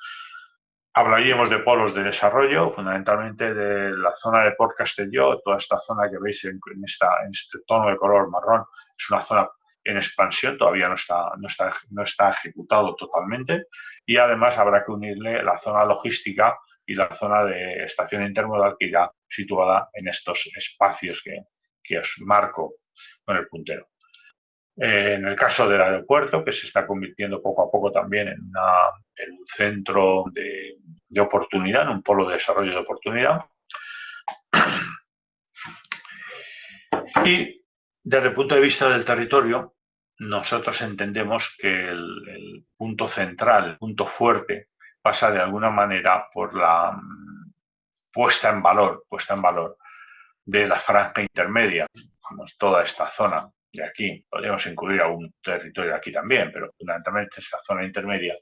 Hablaríamos de polos de desarrollo, fundamentalmente de la zona de Port Castelló. Toda esta zona que veis en este tono de color marrón es una zona en expansión, todavía no está ejecutado totalmente, y además habrá que unirle la zona logística y la zona de estación intermodal que irá situada en estos espacios que os marco con el puntero. En el caso del aeropuerto, que se está convirtiendo poco a poco también en un centro de oportunidad, en un polo de desarrollo de oportunidad. Y desde el punto de vista del territorio, nosotros entendemos que el punto central, el punto fuerte, pasa de alguna manera por la puesta en valor de la franja intermedia, como es toda esta zona de aquí. Podríamos incluir algún territorio de aquí también, pero fundamentalmente esta zona intermedia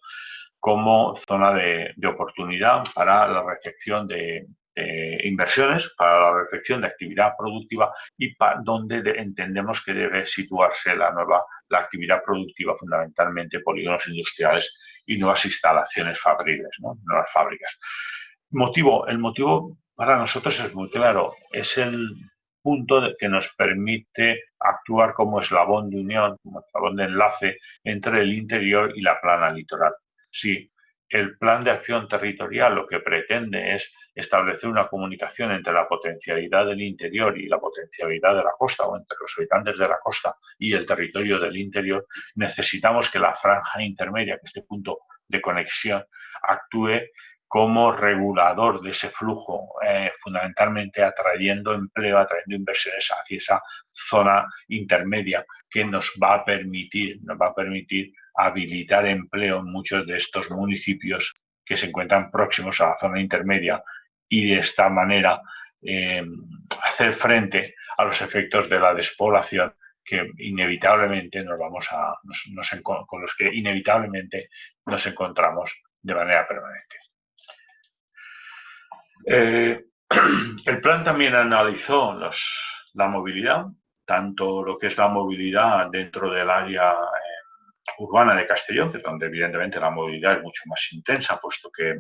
como zona de oportunidad para la recepción de inversiones, para la recepción de actividad productiva, y donde entendemos que debe situarse la actividad productiva, fundamentalmente polígonos industriales y nuevas instalaciones fabriles, ¿no? Nuevas fábricas. El motivo para nosotros es muy claro, es el punto que nos permite actuar como eslabón de unión, como eslabón de enlace entre el interior y la plana litoral. Sí, el plan de acción territorial lo que pretende es establecer una comunicación entre la potencialidad del interior y la potencialidad de la costa, o entre los habitantes de la costa y el territorio del interior. Necesitamos que la franja intermedia, que este punto de conexión, actúe como regulador de ese flujo, fundamentalmente atrayendo empleo, atrayendo inversiones hacia esa zona intermedia que nos va a permitir habilitar empleo en muchos de estos municipios que se encuentran próximos a la zona intermedia, y de esta manera hacer frente a los efectos de la despoblación que inevitablemente con los que inevitablemente nos encontramos de manera permanente. El plan también analizó la movilidad, tanto lo que es la movilidad dentro del área urbana de Castellón, que es donde evidentemente la movilidad es mucho más intensa, puesto que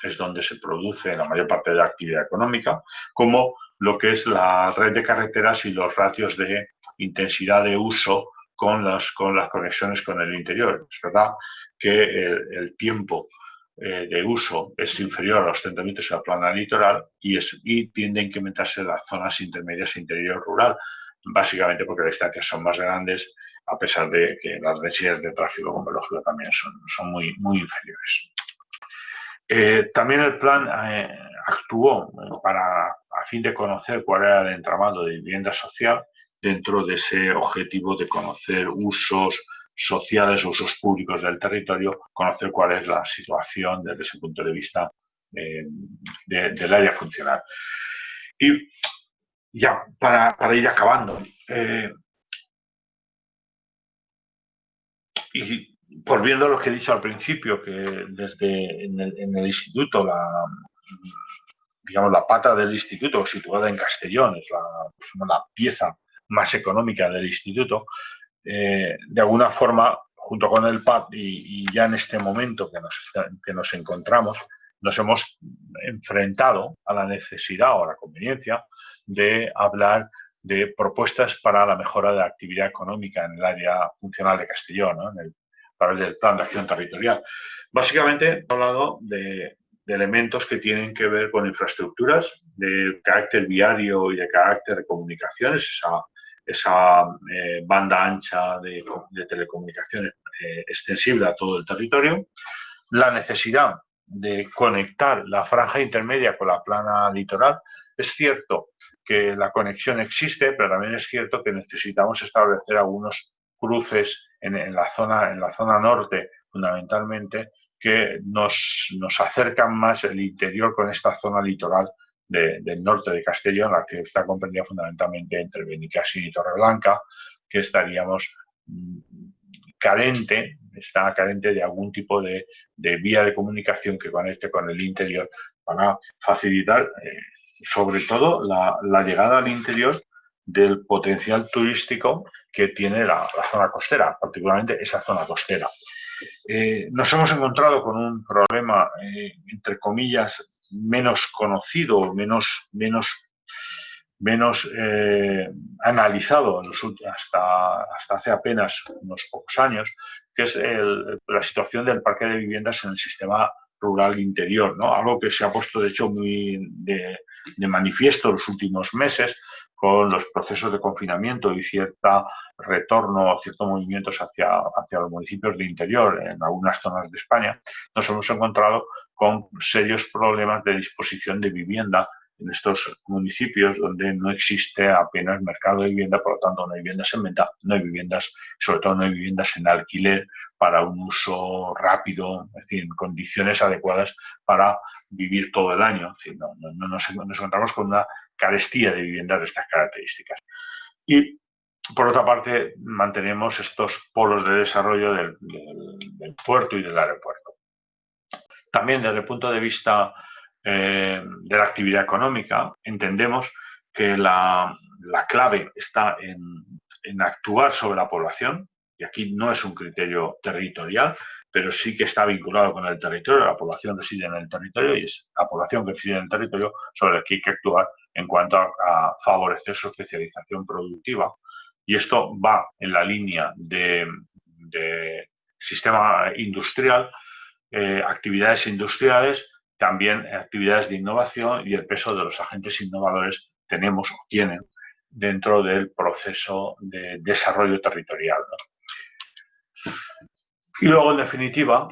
es donde se produce la mayor parte de la actividad económica, como lo que es la red de carreteras y los ratios de intensidad de uso con las conexiones con el interior. Es verdad que el tiempo de uso es inferior a los 30 minutos en la plana litoral, y tiende a incrementarse las zonas intermedias e interior rural, básicamente porque las distancias son más grandes, a pesar de que las densidades de tráfico, como lógico, también son muy, muy inferiores. También el plan actuó a fin de conocer cuál era el entramado de vivienda social dentro de ese objetivo de conocer usos sociales, usos públicos del territorio, conocer cuál es la situación desde ese punto de vista del área funcional. Y ya para ir acabando, y volviendo a lo que he dicho al principio, que en el instituto, la pata del instituto situada en Castellón es la pieza más económica del instituto, de alguna forma, junto con el PAD, y ya en este momento que nos encontramos, nos hemos enfrentado a la necesidad o a la conveniencia de hablar de propuestas para la mejora de la actividad económica en el área funcional de Castellón, ¿no? A través del Plan de Acción Territorial. Básicamente, he hablado de elementos que tienen que ver con infraestructuras de carácter viario y de carácter de comunicaciones, esa banda ancha de telecomunicaciones extensible a todo el territorio, la necesidad de conectar la franja intermedia con la plana litoral. Es cierto que la conexión existe, pero también es cierto que necesitamos establecer algunos cruces en la zona norte fundamentalmente, que nos acercan más el interior con esta zona litoral del norte de Castellón, la que está comprendida fundamentalmente entre Benicàssim y Torreblanca, que estaríamos está carente de algún tipo de vía de comunicación que conecte con el interior para facilitar, sobre todo, la llegada al interior del potencial turístico que tiene la zona costera, particularmente esa zona costera. Nos hemos encontrado con un problema, entre comillas, menos conocido, menos analizado hasta hace apenas unos pocos años, que es la situación del parque de viviendas en el sistema rural interior, ¿no? Algo que se ha puesto, de hecho, muy de manifiesto en los últimos meses con los procesos de confinamiento y cierto retorno, ciertos movimientos hacia los municipios de interior en algunas zonas de España. Nos hemos encontrado con serios problemas de disposición de vivienda en estos municipios donde no existe apenas mercado de vivienda, por lo tanto no hay viviendas en venta, no hay viviendas, sobre todo no hay viviendas en alquiler para un uso rápido, es decir, en condiciones adecuadas para vivir todo el año. Es decir, nos encontramos con una carestía de viviendas de estas características. Y, por otra parte, mantenemos estos polos de desarrollo del puerto y del aeropuerto. También desde el punto de vista de la actividad económica, entendemos que la clave está en actuar sobre la población, y aquí no es un criterio territorial, pero sí que está vinculado con el territorio. La población reside en el territorio y es la población que reside en el territorio sobre la que hay que actuar en cuanto a favorecer su especialización productiva. Y esto va en la línea de sistema industrial, actividades industriales, también actividades de innovación y el peso de los agentes innovadores tenemos o tienen dentro del proceso de desarrollo territorial, ¿no? Y luego, en definitiva,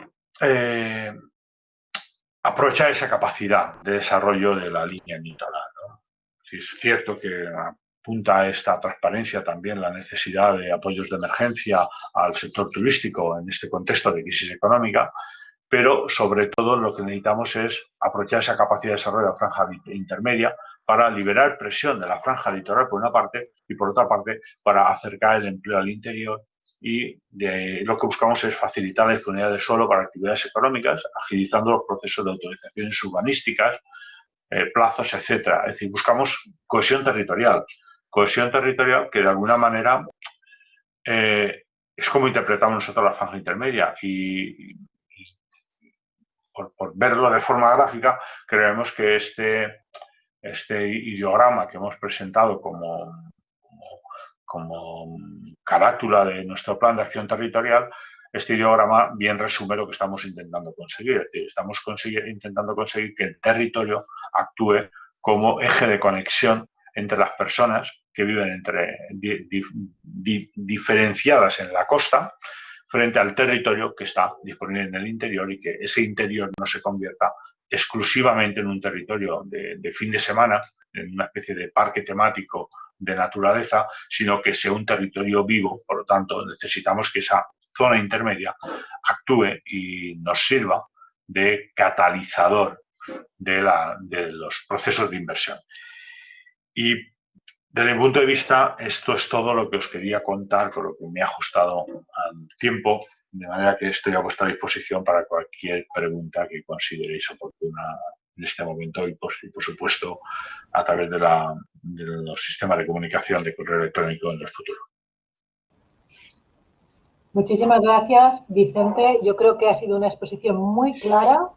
aprovechar esa capacidad de desarrollo de la línea litoral, ¿no? Es cierto que apunta a esta transparencia también la necesidad de apoyos de emergencia al sector turístico en este contexto de crisis económica, pero sobre todo lo que necesitamos es aprovechar esa capacidad de desarrollo de la franja intermedia para liberar presión de la franja litoral por una parte y por otra parte para acercar el empleo al interior, y lo que buscamos es facilitar la disponibilidad de suelo para actividades económicas, agilizando los procesos de autorizaciones urbanísticas, plazos, etcétera. Es decir, buscamos cohesión territorial que de alguna manera es como interpretamos nosotros la franja intermedia, y por verlo de forma gráfica, creemos que este ideograma que hemos presentado como carátula de nuestro plan de acción territorial, este ideograma bien resume lo que estamos intentando conseguir. Es decir, estamos intentando conseguir que el territorio actúe como eje de conexión entre las personas que viven diferenciadas en la costa frente al territorio que está disponible en el interior, y que ese interior no se convierta exclusivamente en un territorio de fin de semana, en una especie de parque temático de naturaleza, sino que sea un territorio vivo. Por lo tanto, necesitamos que esa zona intermedia actúe y nos sirva de catalizador de los procesos de inversión. Y desde mi punto de vista, esto es todo lo que os quería contar, con lo que me he ajustado al tiempo, de manera que estoy a vuestra disposición para cualquier pregunta que consideréis oportuna en este momento, y por supuesto a través de los sistemas de comunicación de correo electrónico en el futuro. Muchísimas gracias, Vicente. Yo creo que ha sido una exposición muy clara,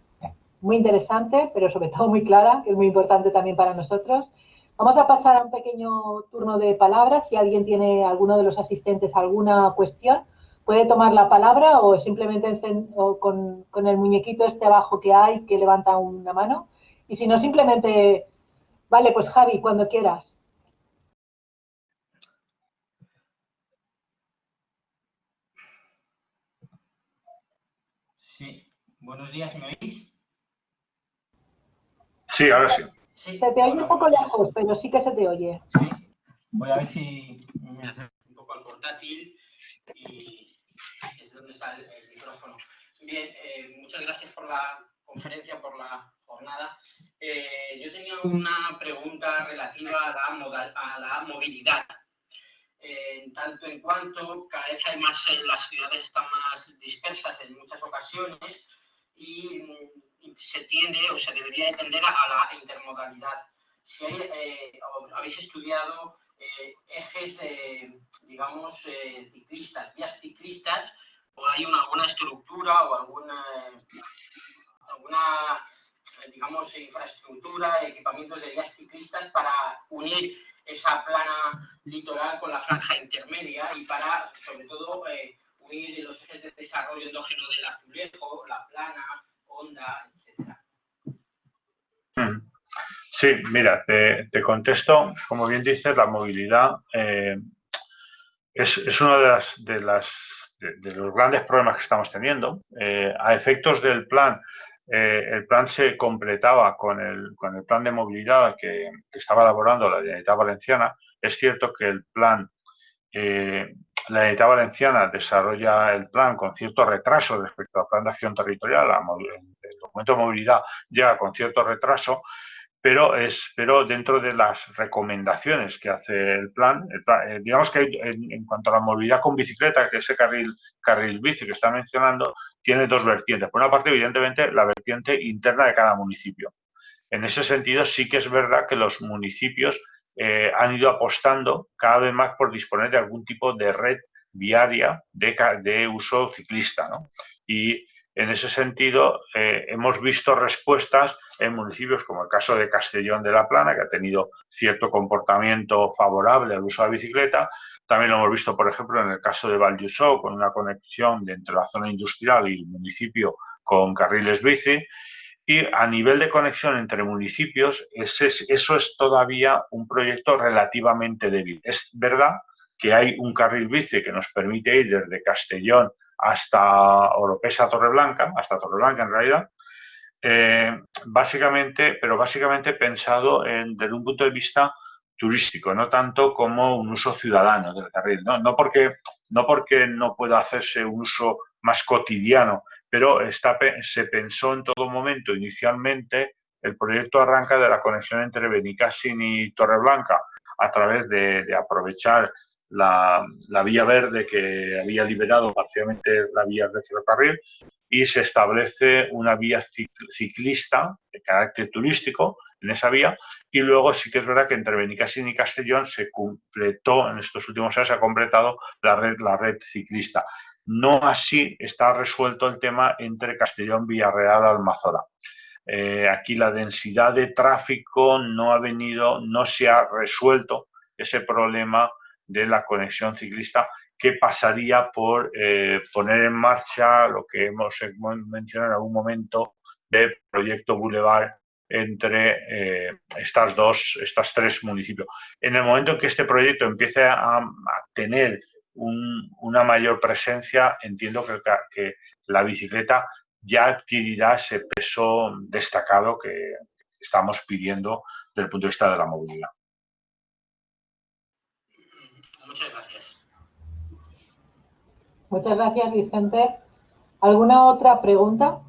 muy interesante, pero sobre todo muy clara, que es muy importante también para nosotros. Vamos a pasar a un pequeño turno de palabras. Si alguien tiene, alguno de los asistentes, alguna cuestión, puede tomar la palabra, o simplemente con el muñequito este abajo que hay, que levanta una mano. Y si no, simplemente, vale, pues Javi, cuando quieras. Sí, buenos días, ¿me oís? Sí, ahora sí. Sí. Se te oye un poco lejos, pero sí que se te oye. Sí, voy a ver si me acerco un poco al portátil y desde donde está el micrófono. Bien, muchas gracias por la conferencia, por la jornada. Yo tenía una pregunta relativa a la movilidad. Tanto en cuanto cada vez hay más, las ciudades están más dispersas en muchas ocasiones y se tiende o se debería de tender a la intermodalidad. Si habéis estudiado ejes, digamos, ciclistas, vías ciclistas, o hay alguna estructura o alguna digamos, infraestructura, equipamientos de vías ciclistas para unir esa plana litoral con la franja intermedia y para, sobre todo, unir los ejes de desarrollo endógeno del Azulejo, la Plana, Honda, etcétera. Sí, mira, te contesto. Como bien dices, la movilidad es uno de los grandes problemas que estamos teniendo. A efectos del plan, el plan se completaba con el plan de movilidad que estaba elaborando la Generalitat Valenciana. Es cierto que el plan, la Generalitat Valenciana desarrolla el plan con cierto retraso respecto al plan de acción territorial. El documento de movilidad llega con cierto retraso, pero dentro de las recomendaciones que hace el plan, digamos que en cuanto a la movilidad con bicicleta, que ese carril bici que está mencionando, tiene dos vertientes. Por una parte, evidentemente, la vertiente interna de cada municipio. En ese sentido, sí que es verdad que los municipios han ido apostando cada vez más por disponer de algún tipo de red viaria de uso ciclista, ¿no? Y en ese sentido, hemos visto respuestas en municipios como el caso de Castellón de la Plana, que ha tenido cierto comportamiento favorable al uso de la bicicleta. También lo hemos visto, por ejemplo, en el caso de Valldusou, con una conexión entre la zona industrial y el municipio con carriles bici. Y a nivel de conexión entre municipios, eso es todavía un proyecto relativamente débil. Es verdad que hay un carril bici que nos permite ir desde Castellón hasta Oropesa, Torreblanca, hasta Torreblanca en realidad, básicamente pensado desde un punto de vista turístico, no tanto como un uso ciudadano del carril. No porque no pueda hacerse un uso más cotidiano, pero se pensó en todo momento, inicialmente, el proyecto arranca de la conexión entre Benicàssim y Torreblanca a través de aprovechar la vía verde que había liberado parcialmente la vía de ferrocarril, y se establece una vía ciclista de carácter turístico en esa vía, y luego sí que es verdad que entre Benicàssim y Castellón se completó, en estos últimos años se ha completado la red ciclista. No así está resuelto el tema entre Castellón, Villarreal, Almazora. Aquí la densidad de tráfico no se ha resuelto ese problema de la conexión ciclista, que pasaría por poner en marcha lo que hemos mencionado en algún momento de proyecto Boulevard entre estos tres municipios. En el momento en que este proyecto empiece a tener una mayor presencia, entiendo que la bicicleta ya adquirirá ese peso destacado que estamos pidiendo desde el punto de vista de la movilidad. Muchas gracias. Muchas gracias, Vicente. ¿Alguna otra pregunta?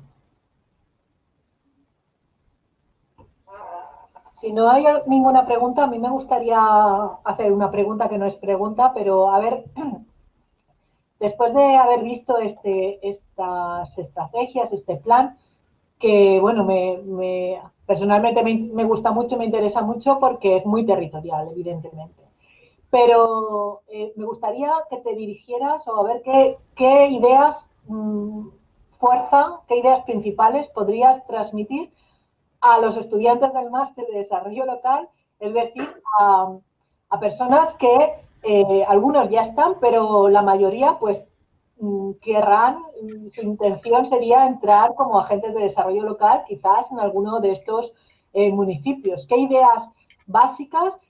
Si no hay ninguna pregunta, a mí me gustaría hacer una pregunta que no es pregunta, pero a ver, después de haber visto estas estrategias, este plan, que bueno, personalmente me gusta mucho, me interesa mucho porque es muy territorial, evidentemente. Pero me gustaría que te dirigieras o a ver qué ideas qué ideas principales podrías transmitir a los estudiantes del máster de desarrollo local, es decir, a personas que algunos ya están, pero la mayoría pues querrán, su intención sería entrar como agentes de desarrollo local, quizás en alguno de estos municipios. ¿Qué ideas básicas?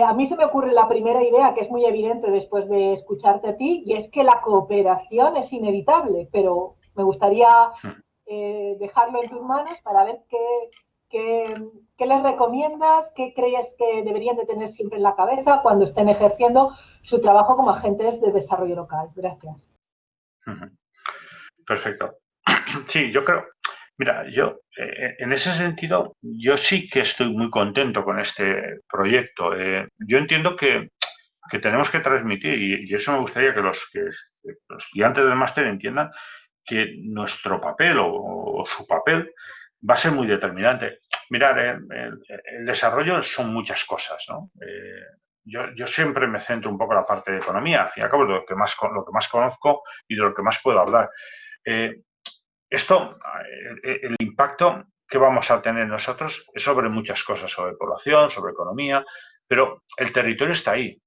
A mí se me ocurre la primera idea, que es muy evidente después de escucharte a ti, y es que la cooperación es inevitable, pero me gustaría dejarlo en tus manos para ver qué les recomiendas, qué crees que deberían de tener siempre en la cabeza cuando estén ejerciendo su trabajo como agentes de desarrollo local. Gracias. Perfecto. Sí, yo creo, mira, yo en ese sentido, yo sí que estoy muy contento con este proyecto. Yo entiendo que tenemos que transmitir, y eso me gustaría que los estudiantes del máster entiendan, que nuestro papel o su papel va a ser muy determinante. Mirar, el desarrollo son muchas cosas, ¿no? Yo siempre me centro un poco en la parte de economía, al fin y al cabo, lo que más conozco y de lo que más puedo hablar. Eh, el impacto que vamos a tener nosotros es sobre muchas cosas, sobre población, sobre economía, pero el territorio está ahí.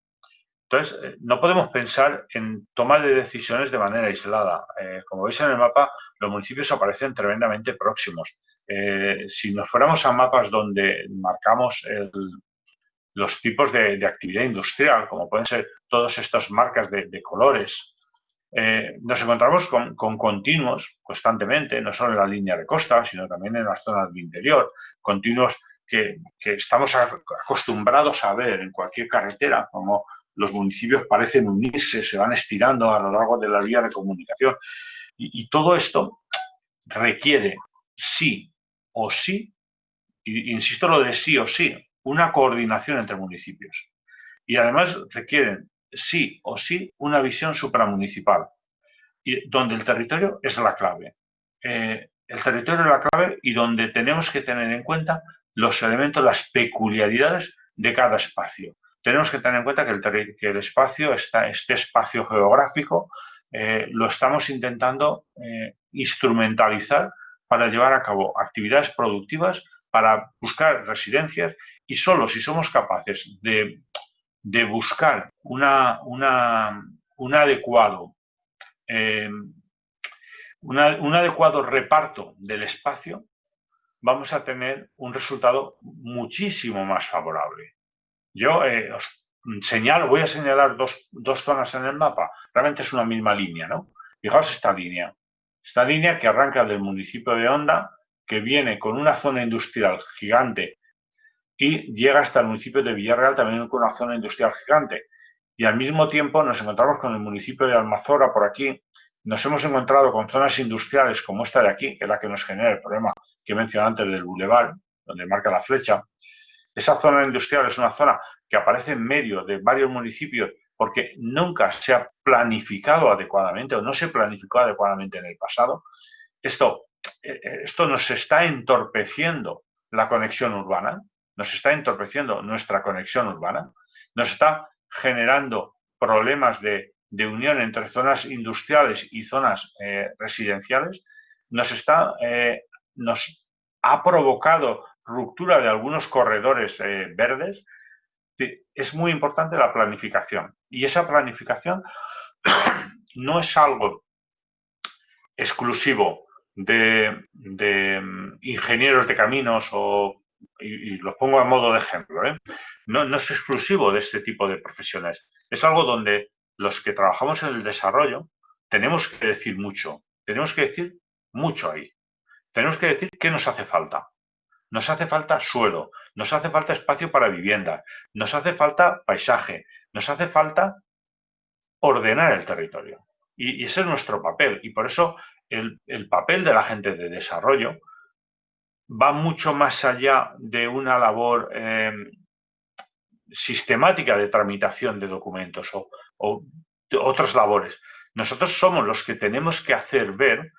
Entonces, no podemos pensar en toma de decisiones de manera aislada. Como veis en el mapa, los municipios aparecen tremendamente próximos. Si nos fuéramos a mapas donde marcamos los tipos de actividad industrial, como pueden ser todas estas marcas de colores, nos encontramos con continuos constantemente, no solo en la línea de costa, sino también en las zonas de interior, continuos que estamos acostumbrados a ver en cualquier carretera, como los municipios parecen unirse, se van estirando a lo largo de la vía de comunicación. Y todo esto requiere sí o sí, y insisto lo de sí o sí, una coordinación entre municipios. Y además requieren sí o sí una visión supramunicipal, y donde el territorio es la clave. El territorio es la clave y donde tenemos que tener en cuenta los elementos, las peculiaridades de cada espacio. Tenemos que tener en cuenta que el espacio, este espacio geográfico, lo estamos intentando instrumentalizar para llevar a cabo actividades productivas, para buscar residencias, y solo si somos capaces de buscar un adecuado eh, un adecuado reparto del espacio, vamos a tener un resultado muchísimo más favorable. Yo voy a señalar dos zonas en el mapa. Realmente es una misma línea, ¿no? Fijaos esta línea que arranca del municipio de Honda, que viene con una zona industrial gigante y llega hasta el municipio de Villarreal también con una zona industrial gigante. Y al mismo tiempo nos encontramos con el municipio de Almazora por aquí. Nos hemos encontrado con zonas industriales como esta de aquí, que es la que nos genera el problema que mencioné antes del bulevar, donde marca la flecha. Esa zona industrial es una zona que aparece en medio de varios municipios porque nunca se ha planificado adecuadamente o no se planificó adecuadamente en el pasado. Esto nos está entorpeciendo la conexión urbana, nos está entorpeciendo nuestra conexión urbana, nos está generando problemas de unión entre zonas industriales y zonas residenciales, nos ha provocado ruptura de algunos corredores verdes. Es muy importante la planificación, y esa planificación no es algo exclusivo de ingenieros de caminos y los pongo a modo de ejemplo, no es exclusivo de este tipo de profesiones. Es algo donde los que trabajamos en el desarrollo tenemos que decir mucho. Tenemos que decir mucho ahí. Tenemos que decir qué nos hace falta. Nos hace falta suelo, nos hace falta espacio para vivienda, nos hace falta paisaje, nos hace falta ordenar el territorio. Y ese es nuestro papel. Y por eso el papel de la gente de desarrollo va mucho más allá de una labor sistemática de tramitación de documentos o de otras labores. Nosotros somos los que tenemos que hacer ver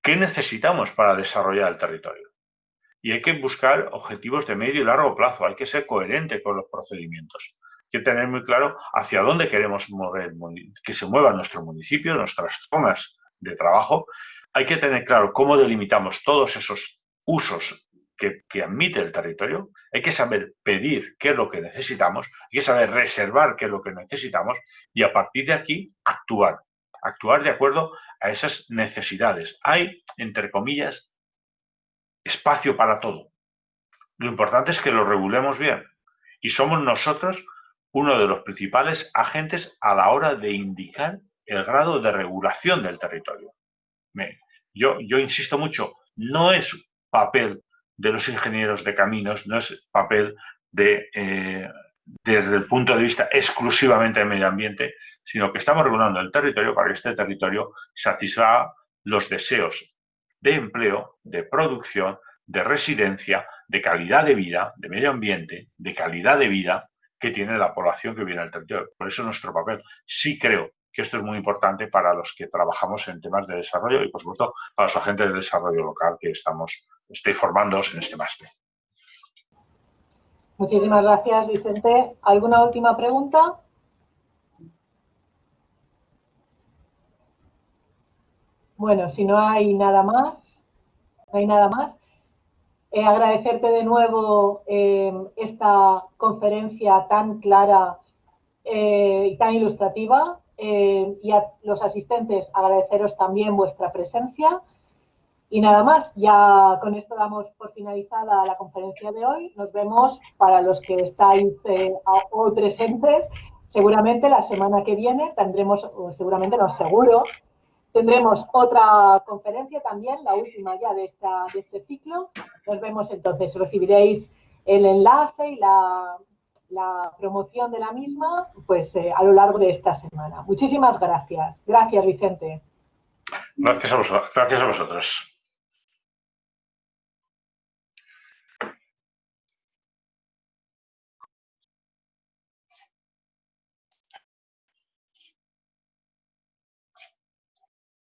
qué necesitamos para desarrollar el territorio. Y hay que buscar objetivos de medio y largo plazo. Hay que ser coherente con los procedimientos. Hay que tener muy claro hacia dónde queremos mover, que se muevan nuestros municipios, nuestras zonas de trabajo. Hay que tener claro cómo delimitamos todos esos usos que admite el territorio. Hay que saber pedir qué es lo que necesitamos. Hay que saber reservar qué es lo que necesitamos. Y a partir de aquí, actuar. Actuar de acuerdo a esas necesidades. Hay, entre comillas, espacio para todo. Lo importante es que lo regulemos bien. Y somos nosotros uno de los principales agentes a la hora de indicar el grado de regulación del territorio. Yo insisto mucho, no es papel de los ingenieros de caminos, no es papel de desde el punto de vista exclusivamente del medio ambiente, sino que estamos regulando el territorio para que este territorio satisfaga los deseos de empleo, de producción, de residencia, de calidad de vida, de medio ambiente, de calidad de vida que tiene la población que vive en el territorio. Por eso nuestro papel. Sí creo que esto es muy importante para los que trabajamos en temas de desarrollo y, por supuesto, para los agentes de desarrollo local que estoy formándoos en este máster. Muchísimas gracias, Vicente. ¿Alguna última pregunta? Bueno, si no hay nada más, agradecerte de nuevo esta conferencia tan clara y tan ilustrativa, y a los asistentes agradeceros también vuestra presencia. Y nada más, ya con esto damos por finalizada la conferencia de hoy. Nos vemos, para los que estáis hoy presentes, seguramente la semana que viene tendremos, seguramente no, seguro, tendremos otra conferencia también, la última ya de este ciclo. Nos vemos entonces, recibiréis el enlace y la promoción de la misma pues a lo largo de esta semana. Muchísimas gracias. Gracias, Vicente. Gracias a vosotros.